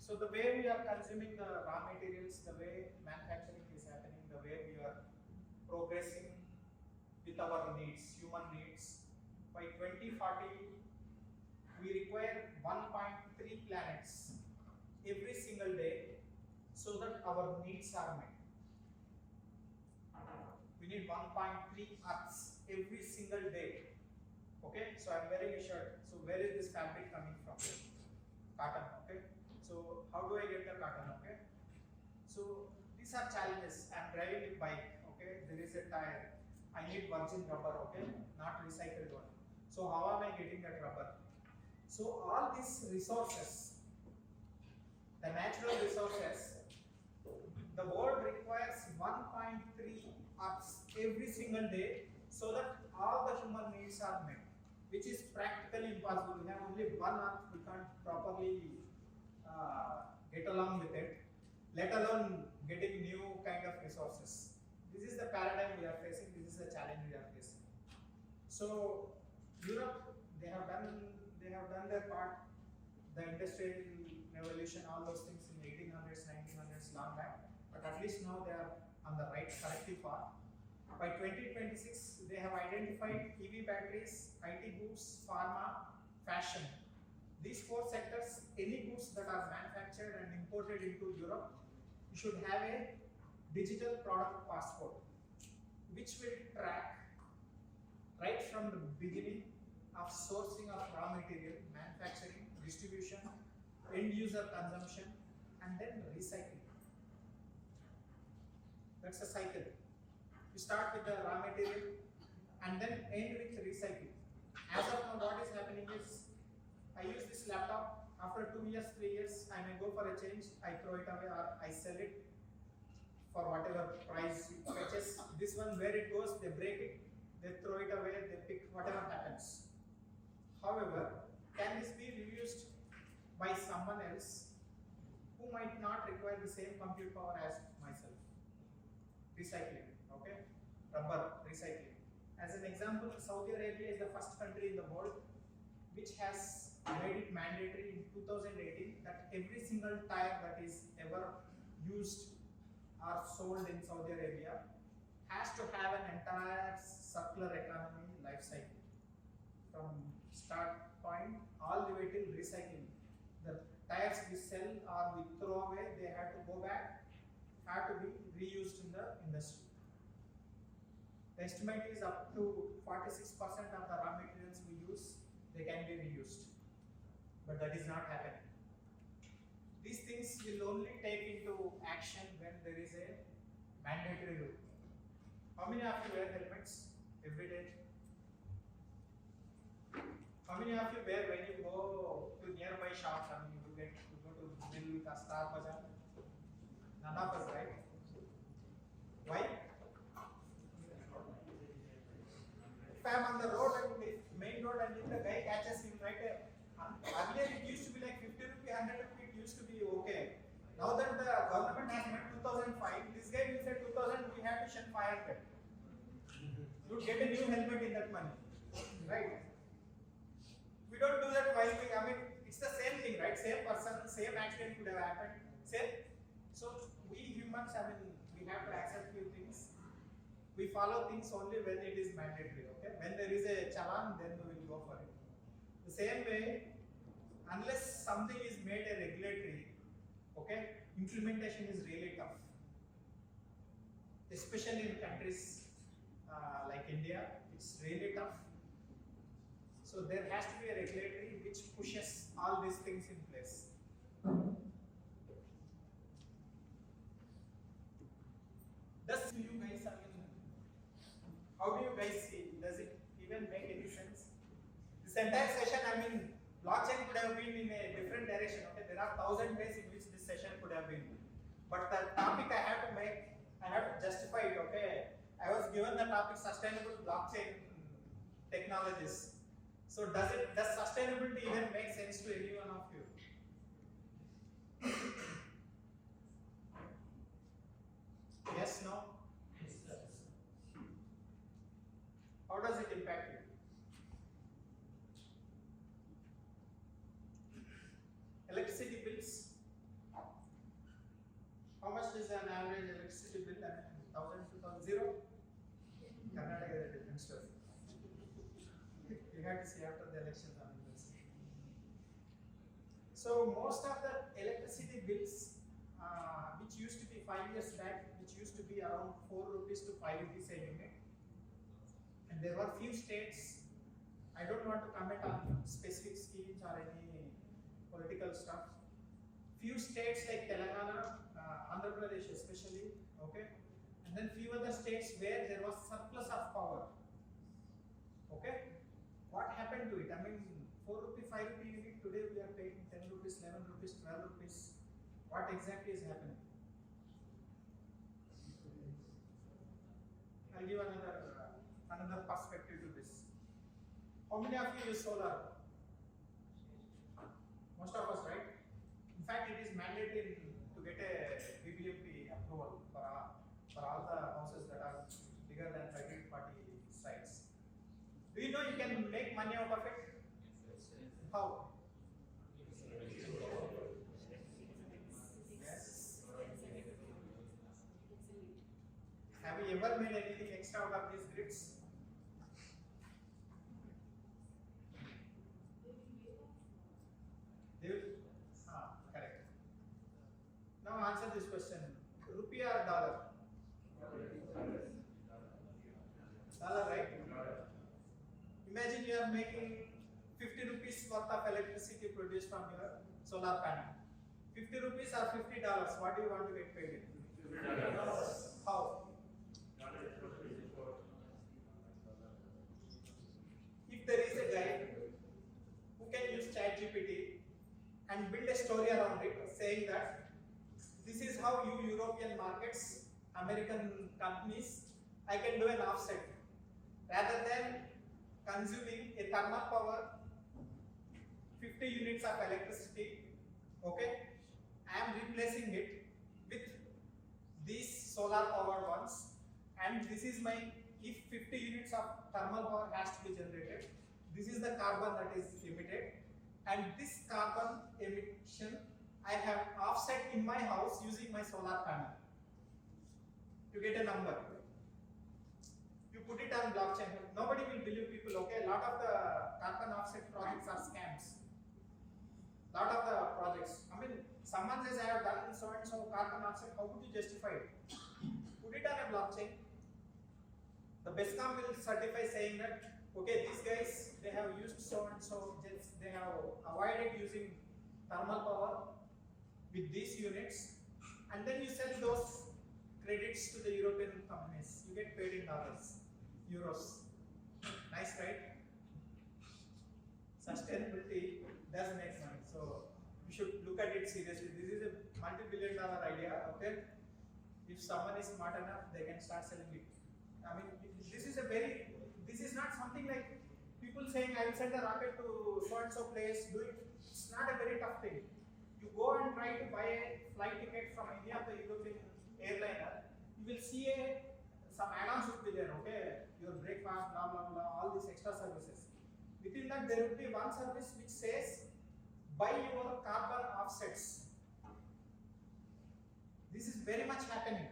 So the way we are consuming the raw materials, the way manufacturing is happening, the way we are progressing with our needs, human needs, by 2040 we require 1.3 planets every single day so that our needs are met. We need 1.3 Earths every single day. Okay, so I'm wearing a shirt. So where is this fabric coming from? Cotton. Okay. So how do I get the cotton? Okay. So these are challenges. I'm driving a bike. Okay. There is a tire. I need virgin rubber. Okay, not recycled one. So how am I getting that rubber? So all these resources, the natural resources, the world requires 1.3 Earths every single day so that all the human needs are met, which is practically impossible. We have only one Earth, we can't properly get along with it, let alone getting new kind of resources. This is the paradigm we are facing, this is the challenge we are facing. So Europe, they have done their part, the industrial revolution, all those things in 1800s, 1900s, long back, but at least now they are on the right collective path. By 2026, they have identified EV batteries, IT goods, pharma, fashion. These four sectors, any goods that are manufactured and imported into Europe, you should have a digital product passport, which will track right from the beginning of sourcing of raw material, manufacturing, distribution, end user consumption, and then recycling. That's a cycle. You start with the raw material and then end with recycling. As of now, what is happening is, I use this laptop, after 2 years, 3 years, I may go for a change, I throw it away or I sell it for whatever price it fetches. This one, where it goes, they break it, they throw it away, they pick whatever happens. However, can this be reused by someone else who might not require the same compute power as myself? Recycling, okay? Rubber recycling. As an example, Saudi Arabia is the first country in the world which has made it mandatory in 2018 that every single tire that is ever used or sold in Saudi Arabia has to have an entire circular economy life cycle, from start point all the way till recycling. The tires we sell or we throw away, they have to go back, have to be reused in the industry. The estimate is up to 46% of the raw materials we use, they can be reused. But that is not happening. These things will only take into action when there is a mandatory rule. How many of you wear helmets every day? How many of you wear when you go to nearby shops? I mean, you go to Milk or Star Bazaar? None of us, right? Why? If I am on the road and the main road and if the guy catches him right there, earlier it used to be like 50 rupee, 100 rupee, it used to be okay. Now that the government has made 2005, this guy will say 2000, we have to shun fire cut. You get a new helmet in that money, right? We don't do that while I mean, it's the same thing, right? Same person, same accident could have happened. Same. So we humans, I mean, we have to accept few things. We follow things only when it is mandatory, okay? When there is a challan, then we will go for it. The same way, unless something is made a regulatory, okay, implementation is really tough. Especially in countries like India, it's really tough. So there has to be a regulatory which pushes all these things in place. Does you guys, I mean, how do you guys see? Does it even make any sense? This entire session, I mean, blockchain could have been in a different direction. Okay, there are 1,000 ways in which this session could have been. But the topic I have to make, I have to justify it. Okay, I was given the topic sustainable blockchain technologies. So does sustainability even make sense to any one of you? Yes, no? How does it impact you? Electricity bills. How much is an average electricity bill? 1,000, 2,000, 0? Karnataka is a different story. You have to see after the elections on this. So most of the electricity bills, which used to be 5 years back, which used to be around 4 rupees to 5 rupees a unit, and there were few states. I don't want to comment on specific schemes or any political stuff. Few states like Telangana, Andhra Pradesh especially, okay, and then few other states where there was surplus of power. Okay, what happened to it? I mean, 4 rupee, 5 rupee unit, today we are paying 10 rupees, 11 rupees, 12 rupees. What exactly is happening? I'll give another perspective to this. How many of you use solar? Most of us, right? In fact, it is mandatory to get a BBMP approval for all the houses that are bigger than 30-40 sites. Do you know you can make money out of it? How? Yes. Have you ever made anything extra out of these grids? They will. Correct. Now answer this question. Rupee or dollar? Dollar, right? Imagine you are making 50 rupees worth of electricity produced from your solar panel. 50 rupees or $50, what do you want to get paid in? How? If there is a guy who can use ChatGPT and build a story around it saying that this is how you European markets, American companies, I can do an offset. Rather than consuming a thermal power, 50 units of electricity, okay, I am replacing it with these solar powered ones, and this is my, if 50 units of thermal power has to be generated, this is the carbon that is emitted, and this carbon emission I have offset in my house using my solar panel to get a number. You put it on blockchain, nobody will believe people, okay? A lot of the carbon offset projects are scams. Lot of the projects, I mean, someone says I have done so and so carbon offset, how would you justify it? Put it on a blockchain. The BESCOM will certify saying that, okay, these guys, they have used so and so, they have avoided using thermal power, with these units, and then you sell those credits to the European companies. You get paid in dollars, euros. Nice, right? Sustainability does make money, so you should look at it seriously. This is a multi-billion-dollar idea. Okay, if someone is smart enough, they can start selling it. I mean, this is not something like people saying, I will send a rocket to so and so place, do it. It's not a very tough thing. You go and try to buy a flight ticket from any of the European airliner, you will see some add-ons would be there, okay? Your breakfast, blah, blah, blah, all these extra services. Within that, there will be one service which says, buy your carbon offsets. This is very much happening.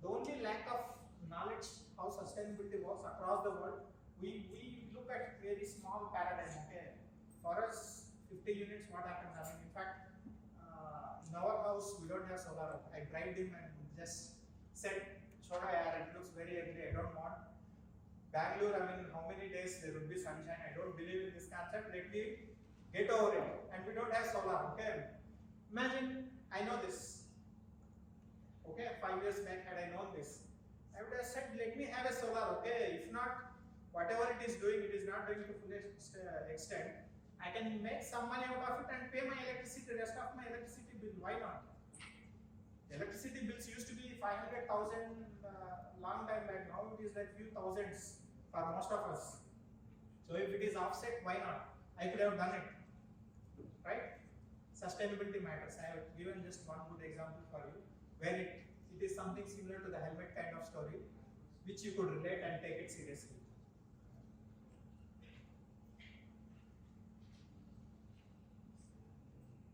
The only lack of knowledge how sustainability works across the world, we look at very small paradigm, okay? For us, 50 units, what happens? I mean, in fact, in our house, we don't have solar. I bribed him and just said, Choda yaar, it looks very ugly, I don't want. Bangalore, I mean, how many days there will be sunshine? I don't believe in this concept. Let me get over it. And we don't have solar, okay? Imagine, I know this. Okay, 5 years back, had I known this, I would have said, let me have a solar, okay? If not, whatever it is doing, it is not doing to full extent. I can make some money out of it and pay my electricity, rest of my electricity bill. Why not? Electricity bills used to be 500,000 long time back. Now it is like few thousands for most of us. So if it is offset, why not? I could have done it, right? Sustainability matters. I have given just one good example for you, where it is something similar to the helmet kind of story, which you could relate and take it seriously.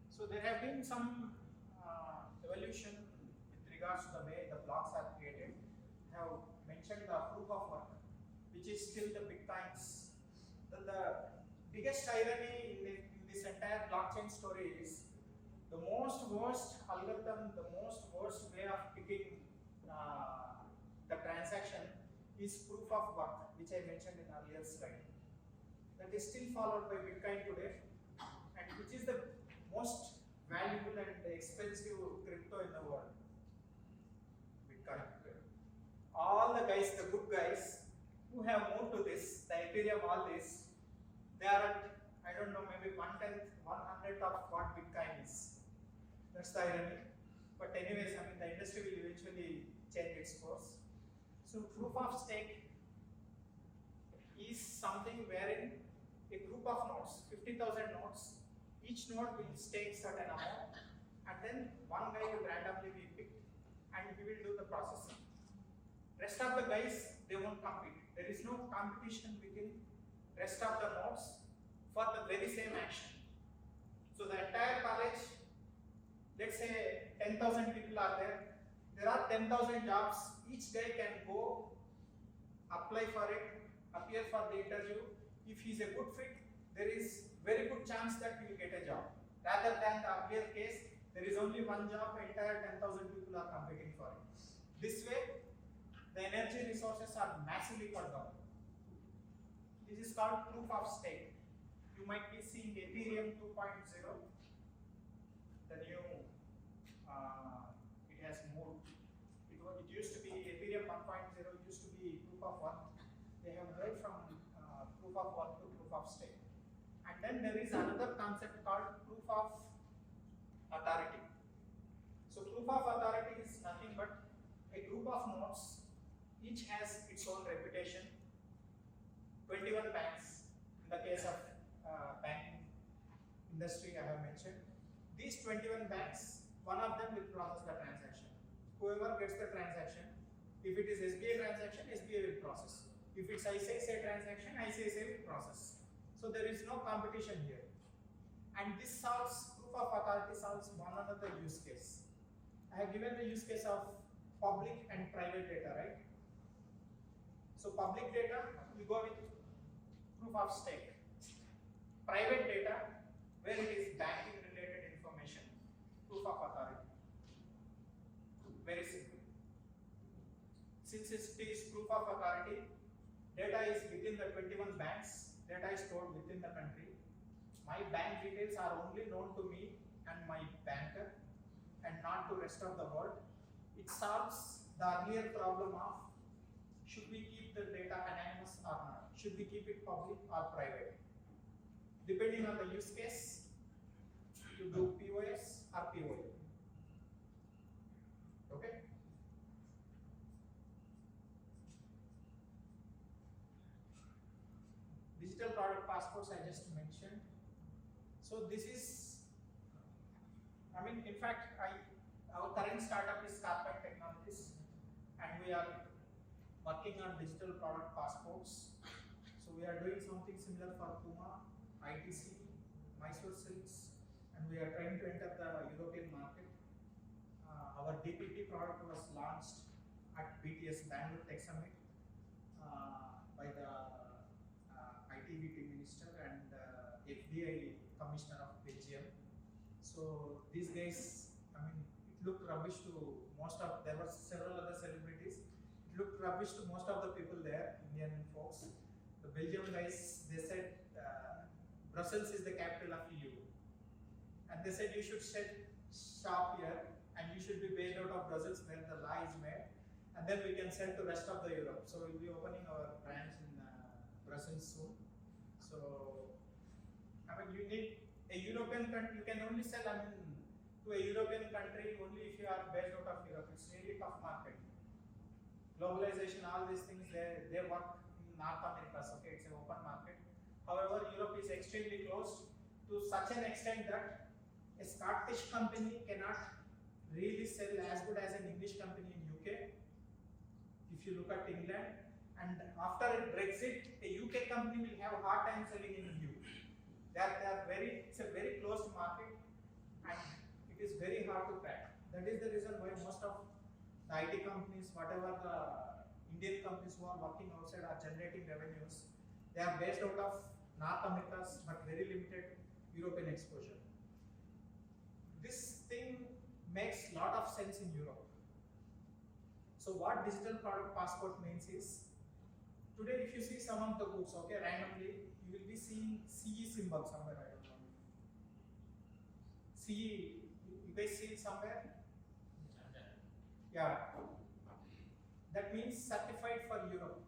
So there have been some evolution with regards to the way the blocks are created. I have mentioned the proof of work, which is still the Bitcoins. The biggest irony in this entire blockchain story is the most worst algorithm, the most worst way of picking the transaction is proof of work, which I mentioned in earlier slide. That is still followed by Bitcoin today, and which is the most valuable and expensive crypto in the world. Bitcoin. All the guys, the good guys, who have moved to this, the Ethereum, all this, they are at, I don't know, maybe 1/10, 1/100th of what Bitcoin is. That's the irony. But anyways, I mean, the industry will eventually change its course. So proof of stake is something wherein a group of nodes, 50,000 nodes, each node will stake certain amount, and then one guy will randomly be picked and he will do the processing. Rest of the guys, they won't compete. There is no competition within rest of the nodes for the very same action. So the entire college, let's say 10,000 people are there are 10,000 jobs, each guy can go apply for it, appear for the interview. If he is a good fit, there is very good chance that he will get a job. Rather than the earlier case, there is only one job, entire 10,000 people are competing for it. This way, the energy resources are massively cut down. This is called proof of stake. You might be seeing Ethereum 2.0, the new, it has moved. It used to be Ethereum 1.0, used to be proof of work. They have moved from proof of work to proof of stake. And then there is another concept called proof of authority. So proof of authority is nothing but a group of nodes, each has its own reputation. 21 banks, in the case of banking industry I have mentioned. These 21 banks, one of them will process the transaction. Whoever gets the transaction, if it is SBI transaction, SBI will process. If it's ICICI transaction, ICICI will process. So there is no competition here. And this solves, proof of authority solves one another use case. I have given the use case of public and private data, right? So public data, we go with proof of stake. Private data, where it is banking related information, proof of authority. Very simple. Since it is proof of authority, data is within the 21 banks, data is stored within the country. My bank details are only known to me and my banker and not to rest of the world. It solves the earlier problem of should we keep the data anonymous or not? Should we keep it public or private? Depending on the use case, you do POS or POA. Okay? Digital product passports I just mentioned. So this is, in fact, our current startup is Carpet Technologies, and we are working on digital product passports. So we are doing something similar for Puma, ITC, Mysore Silks, and we are trying to enter the European market. Our DPP product was launched at BTS Bangalore Tech Summit by the ITVT Minister and FDI Commissioner of Belgium. So these guys, it looked rubbish to most of, there were several other celebrities. It looked rubbish to most of the people there, Indian folks. The Belgium guys, they said Brussels is the capital of EU. And they said you should set shop here and you should be based out of Brussels where the law is made. And then we can sell to rest of the Europe. So we'll be opening our branch in Brussels soon. So, you need a European country, you can only sell, to a European country only if you are based out of Europe. It's really tough market. Globalization, all these things, they work in North America, okay, it's an open market. However, Europe is extremely closed to such an extent that a Scottish company cannot really sell as good as an English company in UK. If you look at England, and after Brexit, a UK company will have a hard time selling in EU. It's a very closed market, and it is very hard to crack. That is the reason why most of the IT companies, whatever the Indian companies who are working outside are generating revenues, they are based out of North America's but very limited European exposure. This thing makes a lot of sense in Europe. So what digital product passport means is, today if you see some of the books, okay, randomly, you will be seeing CE symbol somewhere, I don't know. CE, you guys see it somewhere? Yeah. That means certified for Europe.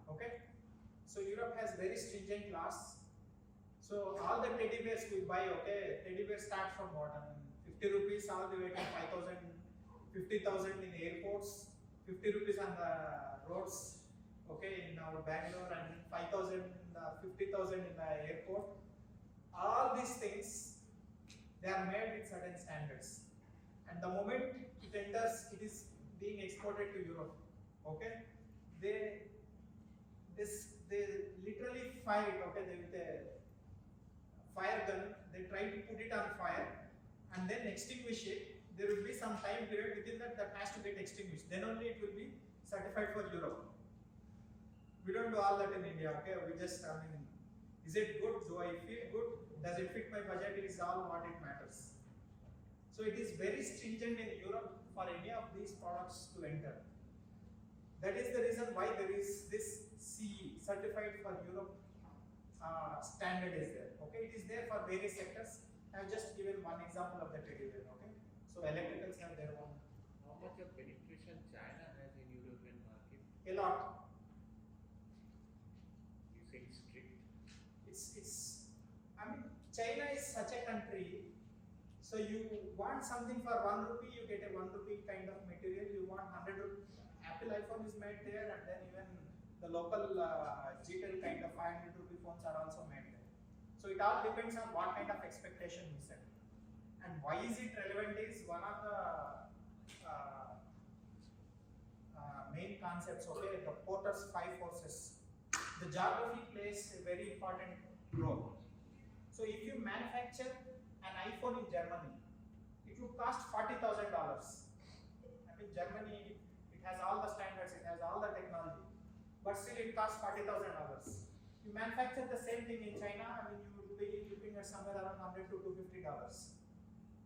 Okay? So Europe has very stringent laws. So all the teddy bears we buy, okay, teddy bears start from what? 50 rupees all the way to 5,000, 50,000 in airports, 50 rupees on the roads, okay, in our Bangalore, and 5,000, 50,000 in the airport. All these things, they are made with certain standards. And the moment it enters, it is being exported to Europe, okay. They literally fire it, okay, with a fire gun, they try to put it on fire and then extinguish it. There will be some time period within that has to get extinguished. Then only it will be certified for Europe. We don't do all that in India, okay? We just, is it good? Do I feel good? Does it fit my budget? It is all what it matters. So it is very stringent in Europe for any of these products to enter. That is the reason why there is this CE, Certified for Europe standard is there. Okay, it is there for various sectors. I have just given one example of the teddy bear. Okay, so electricals have their own. How much of penetration China has in European market? A lot. You say it's strict. China is such a country. So you want something for 1 rupee, you get a 1 rupee kind of material. You want 100 rupee. Apple iPhone is made there, and then even the local GTEL kind of 500 rupee phones are also made there. So it all depends on what kind of expectation we set. And why is it relevant is one of the main concepts, okay, the Porter's 5 forces. The geography plays a very important role. So if you manufacture an iPhone in Germany, it would cost $40,000. Germany, it has all the standards, it has all the technology, but still it costs $40,000. You manufacture the same thing in China, you would be looking at somewhere around $100 to $250.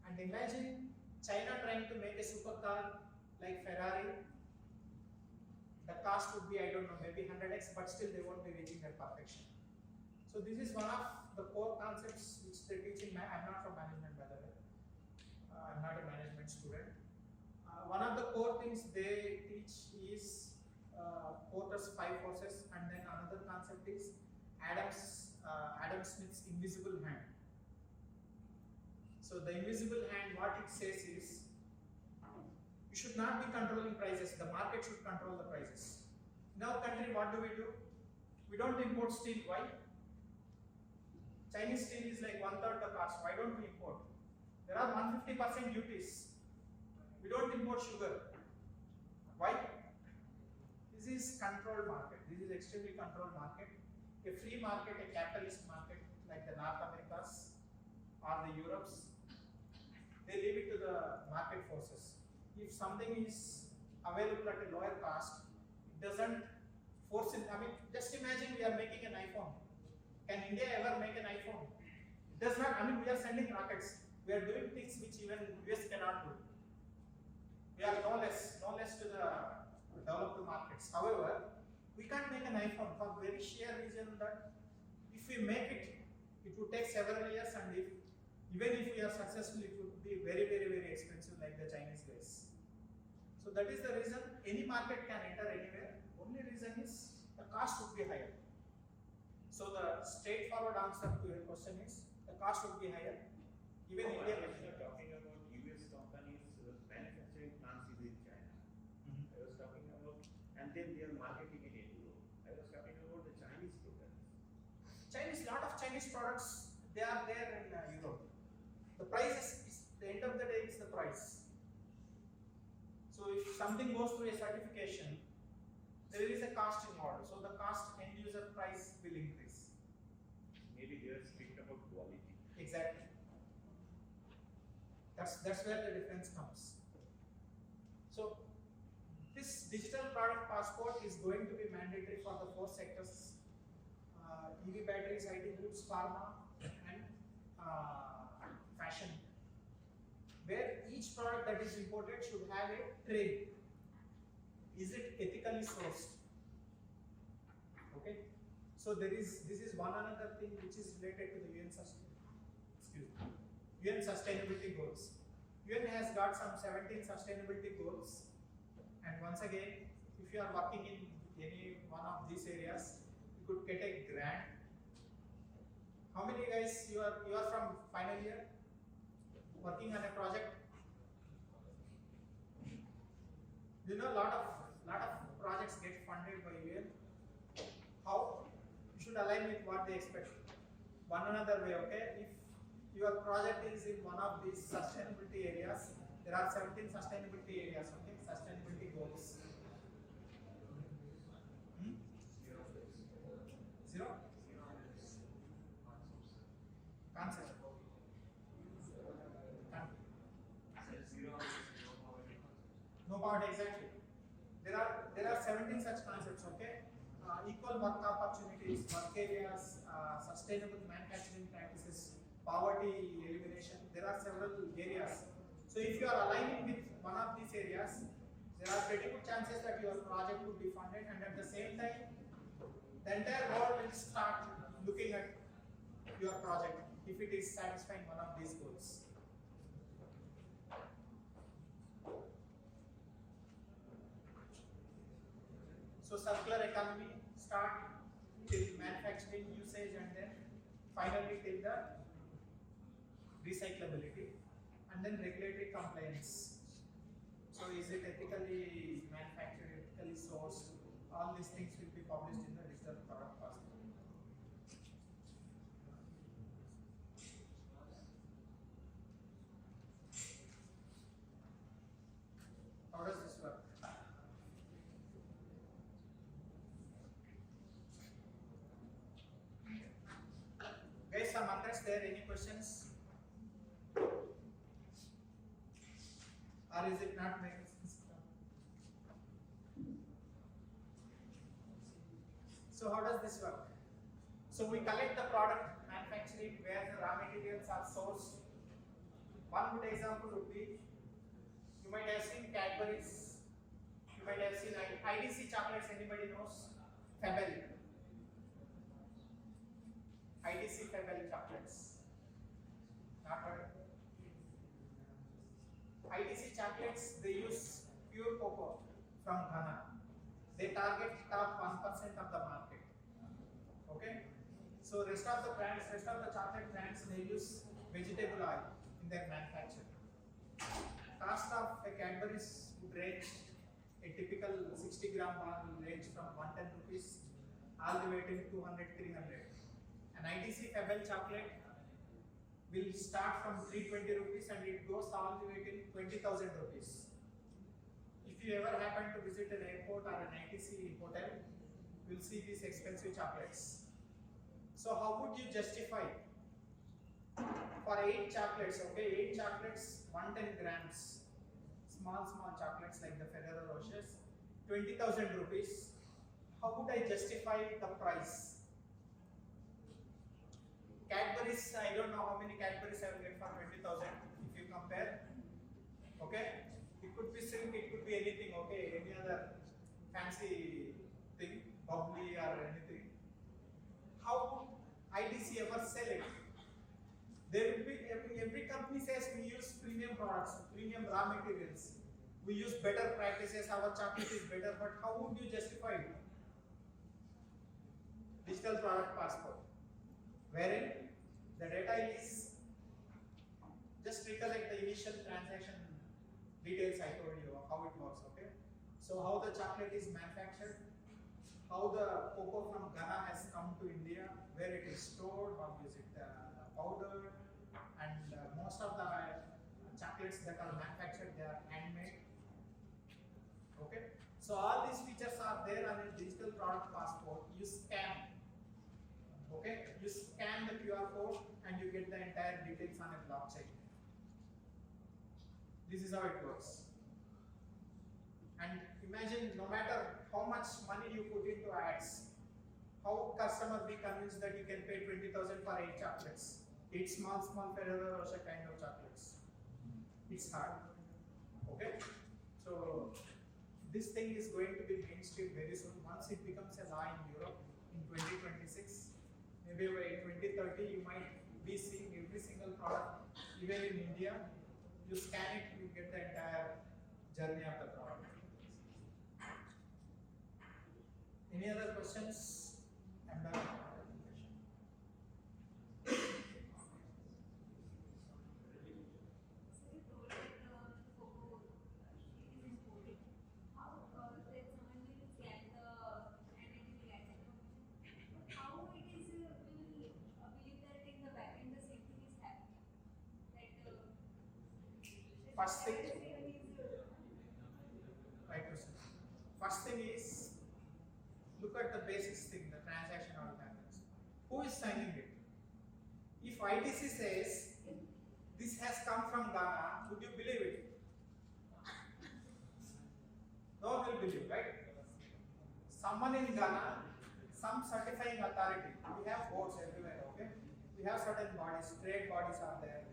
And imagine China trying to make a supercar like Ferrari. The cost would be, I don't know, maybe 100x, but still they won't be reaching that perfection. So this is one of the core concepts which they teach in, I'm not from management by the way, I'm not a management student. One of the core things they teach is Porter's 5 forces, and then another concept is Adam Smith's invisible hand. So the invisible hand, what it says is, you should not be controlling prices, the market should control the prices. In our country, what do? We don't import steel, why? Chinese steel is like 1/3 the cost, why don't we import? There are 150% duties. We don't import sugar. Why? This is controlled market, this is extremely controlled market. A free market, a capitalist market like the North Americas or the Europes, they leave it to the market forces. If something is available at a lower cost, it doesn't force it. I mean, just imagine we are making an iPhone. Can India ever make an iPhone? It does not. I mean, we are sending rockets. We are doing things which even US cannot do. We are no less to the developed markets. However, we can't make an iPhone for very sheer reason that if we make it, it would take several years, and even if we are successful, it would be very, very, very expensive like the Chinese guys. So that is the reason any market can enter anywhere. Only reason is the cost would be higher. So the straightforward answer to your question is the cost would be higher. Even No, India I can was enter. not talking about US companies manufacturing plants is in China. I was talking about, and then they are marketing it in Europe. I was talking about the Chinese products. Lot of Chinese products, they are there in Europe. The price is, the end of the day, it's the price. So if something goes through a certification, there is a cost involved. So the cost end user price will increase. Maybe they are strict about quality. Exactly. That's where the difference comes. So this digital product passport is going to be mandatory for the 4 sectors: EV batteries, IT goods, pharma, and fashion, where each product that is imported should have a trail. Is it ethically sourced? Okay. So this is one another thing which is related to the UN sustainability goals. UN has got some 17 sustainability goals, and once again, if you are working in any one of these areas, you could get a grant. How many guys you are from final year working on a project? You know, lot of projects get funded by UN. How? You should align with what they expect. One another way, okay? If your project is in one of these sustainability areas, there are 17 sustainability areas, okay? Sustainability goals. Zero? Concept. No poverty, exactly. There are 17 such concepts, okay? Equal work opportunities, work areas, sustainable manufacturing practices, poverty elimination. There are several areas. So if you are aligning with one of these areas, there are pretty good chances that your project would be funded, and at the same time, the entire world will start looking at your project if it is satisfying one of these goals. So circular economy start till manufacturing usage, and then finally till the recyclability, and then regulatory compliance. So is it ethically manufactured, ethically sourced? All these things will be published in the digital product passport. How does this work? Guys, some others there, any questions? Or is it not making sense? So how does this work? So we collect the product, manufacturing, where the raw materials are sourced. One good example would be, you might have seen Cadbury's, you might have seen IDC chocolates, anybody knows? Fabel. ITC Febel chocolates. Not heard? ITC chocolates, they use pure cocoa from Ghana. They target top 1% of the market. Okay? So rest of the brands, rest of the chocolate brands, they use vegetable oil in their manufacture. Cost of a Cadbury's would range, a typical 60-gram bar will range from 110 rupees all the way to 200, 300. An ITC Febel chocolate will start from 320 rupees and it goes all the way to 20,000 rupees. If you ever happen to visit an airport or an ITC hotel, you'll see these expensive chocolates. So how would you justify for 8 chocolates, okay, 8 chocolates, 110 grams, small chocolates like the Ferrero Rochers, 20,000 rupees. How would I justify the price? Cadbury's, I don't know how many Cadbury's I will get for 20,000 if you compare. Okay, it could be silk, it could be anything. Okay, any other fancy thing, bubbly or anything. How would ITC ever sell it? There will be every company says we use premium products, premium raw materials. We use better practices. Our chocolate is better, but how would you justify it? Digital product passport, wherein the data is just recollect the initial transaction details I told you how it works. Okay, so how the chocolate is manufactured, how the cocoa from Ghana has come to India, where it is stored, how is it powdered, and most of the chocolates that are manufactured, they are handmade. Okay, so all these features are there on a digital product passport. You scan. Okay, you scan the QR code and you get the entire details on a blockchain. This is how it works. And imagine, no matter how much money you put into ads, how customer be convinced that you can pay 20,000 for 8 chocolates, 8 small Ferrero Rocher kind of chocolates. It's hard. Okay, so this thing is going to be mainstream very soon. Once it becomes a law in Europe in 2026, maybe by 2030, you might be seeing every single product, even in India. You scan it, you get the entire journey of the product. Any other questions? I'm done. So you told that cocoa is imported. How that someone will scan the and it will get information. But how it is we will believe that in the back end the same thing is happening. That First thing, is right question. First thing is, look at the basics thing, the transaction all happens. Who is signing it? If ITC says this has come from Ghana, would you believe it? No one will believe, right? Someone in Ghana, some certifying authority. We have boards everywhere, okay? We have certain bodies, trade bodies are there.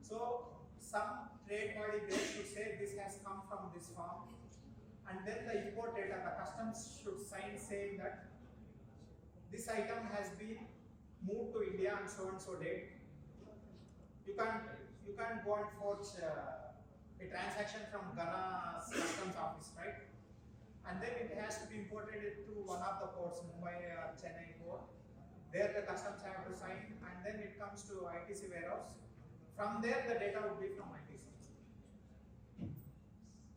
So some trade body there should say this has come from this farm, and then the import data, the customs should sign saying that this item has been moved to India on so and so date. You can't go and forge a transaction from Ghana's customs office, right? And then it has to be imported to one of the ports, Mumbai or Chennai port. There the customs have to sign, and then it comes to ITC warehouse. From there the data would be from ITC.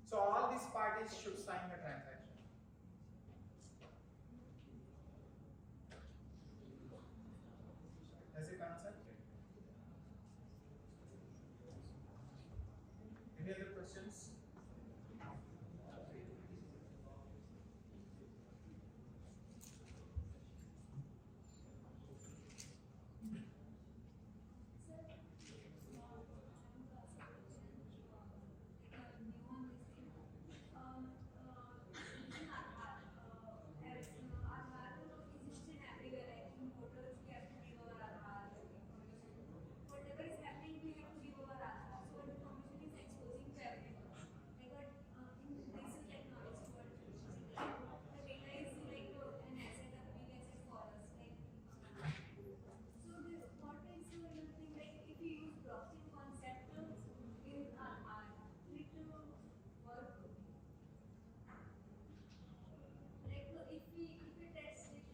So all these parties should sign the transaction. Does it answer? Any other questions? new on this thing.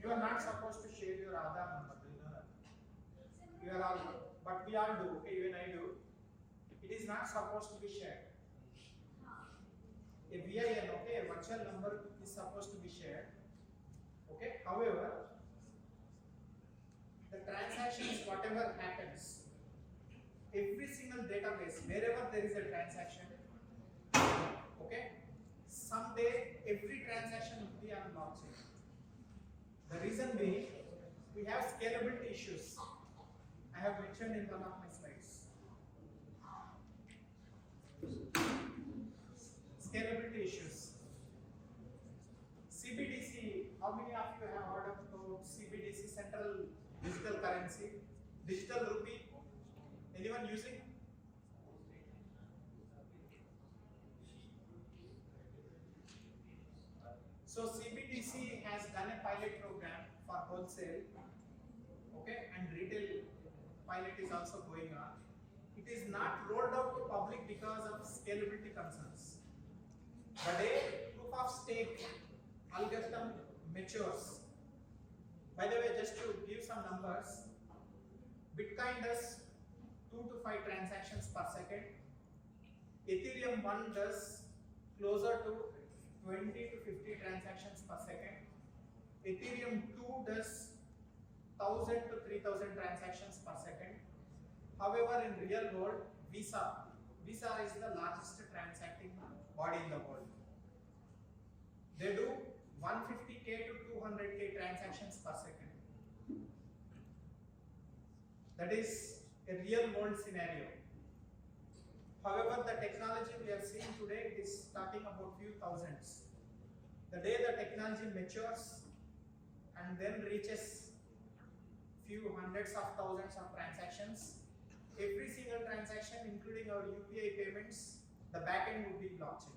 You are not supposed to share your Aadhaar number, do you know that? You are all, but we all do, okay, even I do. It is not supposed to be shared. A VIN, okay, a virtual number is supposed to be shared. Okay, however, the transactions, whatever happens, every single database, wherever there is a transaction, okay, someday every transaction will be on blockchain. The reason being, we have scalability issues. I have mentioned in one of my slides. Scalability issues. CBDC, how many of you have heard about CBDC, central digital currency, digital rupee? Anyone using? So CBDC has done a pilot program for wholesale, okay, and retail pilot is also going on. It is not rolled out to public because of scalability concerns. The day proof of stake algorithm matures. By the way, just to give some numbers, Bitcoin does 2 to 5 transactions per second. Ethereum 1 does closer to 20 to 50 transactions per second. Ethereum 2 does 1000 to 3000 transactions per second. However, in real world, Visa is the largest transacting body in the world. They do 150k to 200k transactions per second. That is a real world scenario. However, the technology we are seeing today is talking about few thousands. The day the technology matures and then reaches few hundreds of thousands of transactions, every single transaction, including our UPI payments, the backend would be blockchain.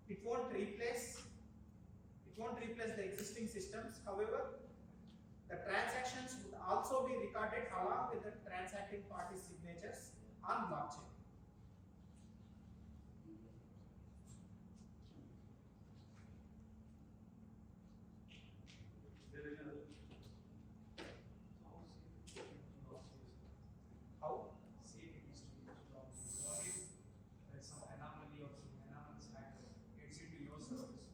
It won't replace the existing systems. However, the transactions would also be recorded along with the transacting party signatures on blockchain. How? Say it is to be what if there's some anomaly or some anomalous hacker gets into your service?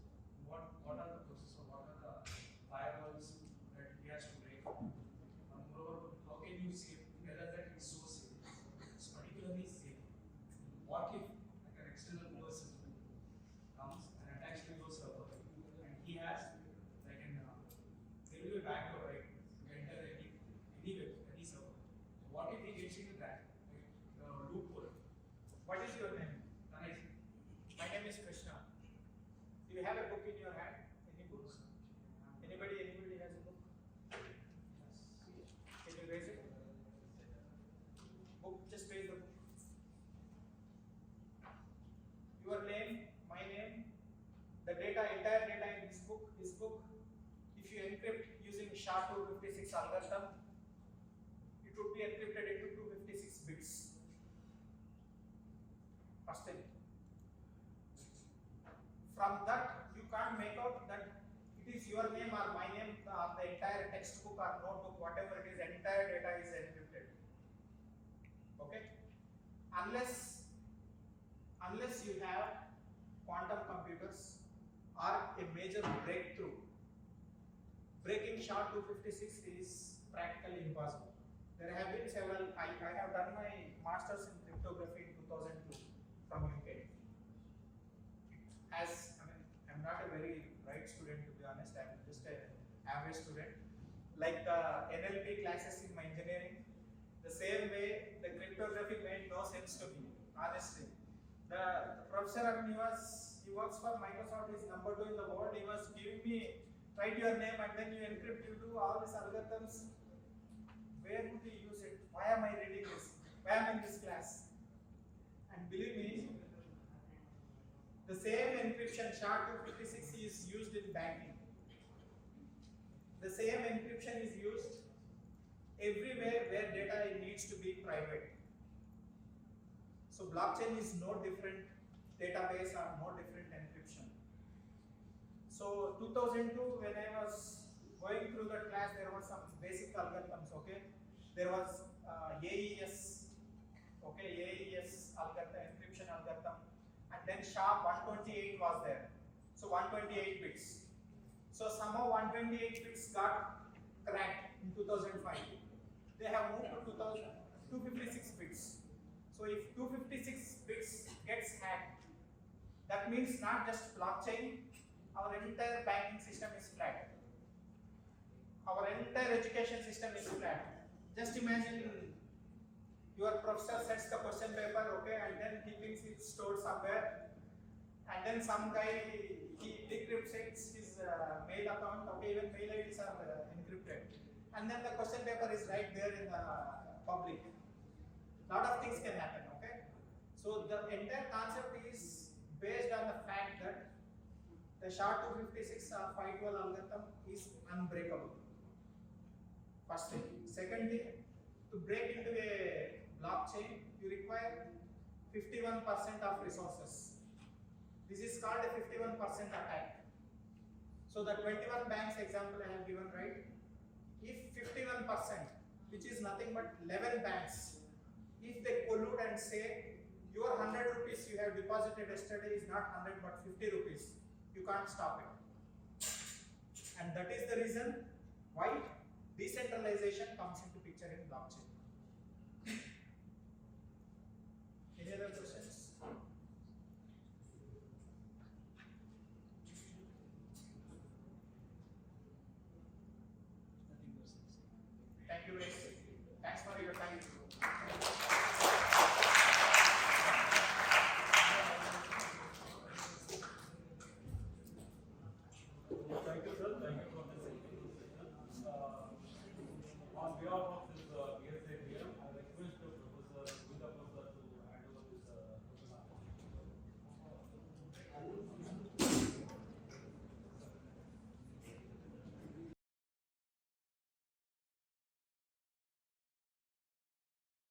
What are the processes or what are the firewalls that he has to break? Moreover, how can you say whether that is so safe? It's particularly safe. What if like an external person comes and attacks to your server and he has like an there will be a backdoor, right? You can enter any web, any server. What if he gets into that loophole? What is your name? Right? My name is Krishna. Do you have a book in your hand? Any books? Anybody has a book? Can you raise it? Book, just raise the book. Your name, my name, the entire data in this book. If you encrypt using SHA-256 algorithm, it would be encrypted into 256 bits. First thing. From that, you can't make out that it is your name or my name, or the entire textbook or notebook, whatever it is, entire data is encrypted. Okay? Unless you have quantum computers or a major breakthrough, breaking SHA-256 is practically impossible. There have been several. I have done my master's in cryptography in 2002 from UK. I'm not a very bright student, to be honest. I'm just an average student. Like the NLP classes in my engineering, the same way the cryptography made no sense to me, honestly. The professor, he works for Microsoft, he's number 2 in the world. He was giving me, write your name and then you encrypt, you do all these algorithms. Where would we use it? Why am I reading this? Why am I in this class? And believe me, the same encryption SHA-256 is used in banking. The same encryption is used everywhere where data needs to be private. So blockchain is no different database or no different encryption. So 2002, when I was going through the class, there were some basic algorithms, okay? There was AES, okay, AES algorithm, encryption algorithm, and then SHA-128 was there. So 128 bits. So somehow 128 bits got cracked in 2005. They have moved to 256 bits. So if 256 bits gets hacked, that means not just blockchain, our entire banking system is flat. Our entire education system is flat. Just imagine your professor sets the question paper, okay, and then he thinks it's stored somewhere, and then some guy, he decrypts his mail account, okay, even mail IDs are encrypted, and then the question paper is right there in the public. Lot of things can happen, okay. So the entire concept is based on the fact that the SHA-256 or 512 algorithm is unbreakable. First thing. Second thing, to break into a blockchain, you require 51% of resources. This is called a 51% attack. So the 21 banks example I have given, right? If 51%, which is nothing but 11 banks, if they collude and say your 100 rupees you have deposited yesterday is not 100 but 50 rupees, you can't stop it. And that is the reason why decentralization comes into picture in blockchain.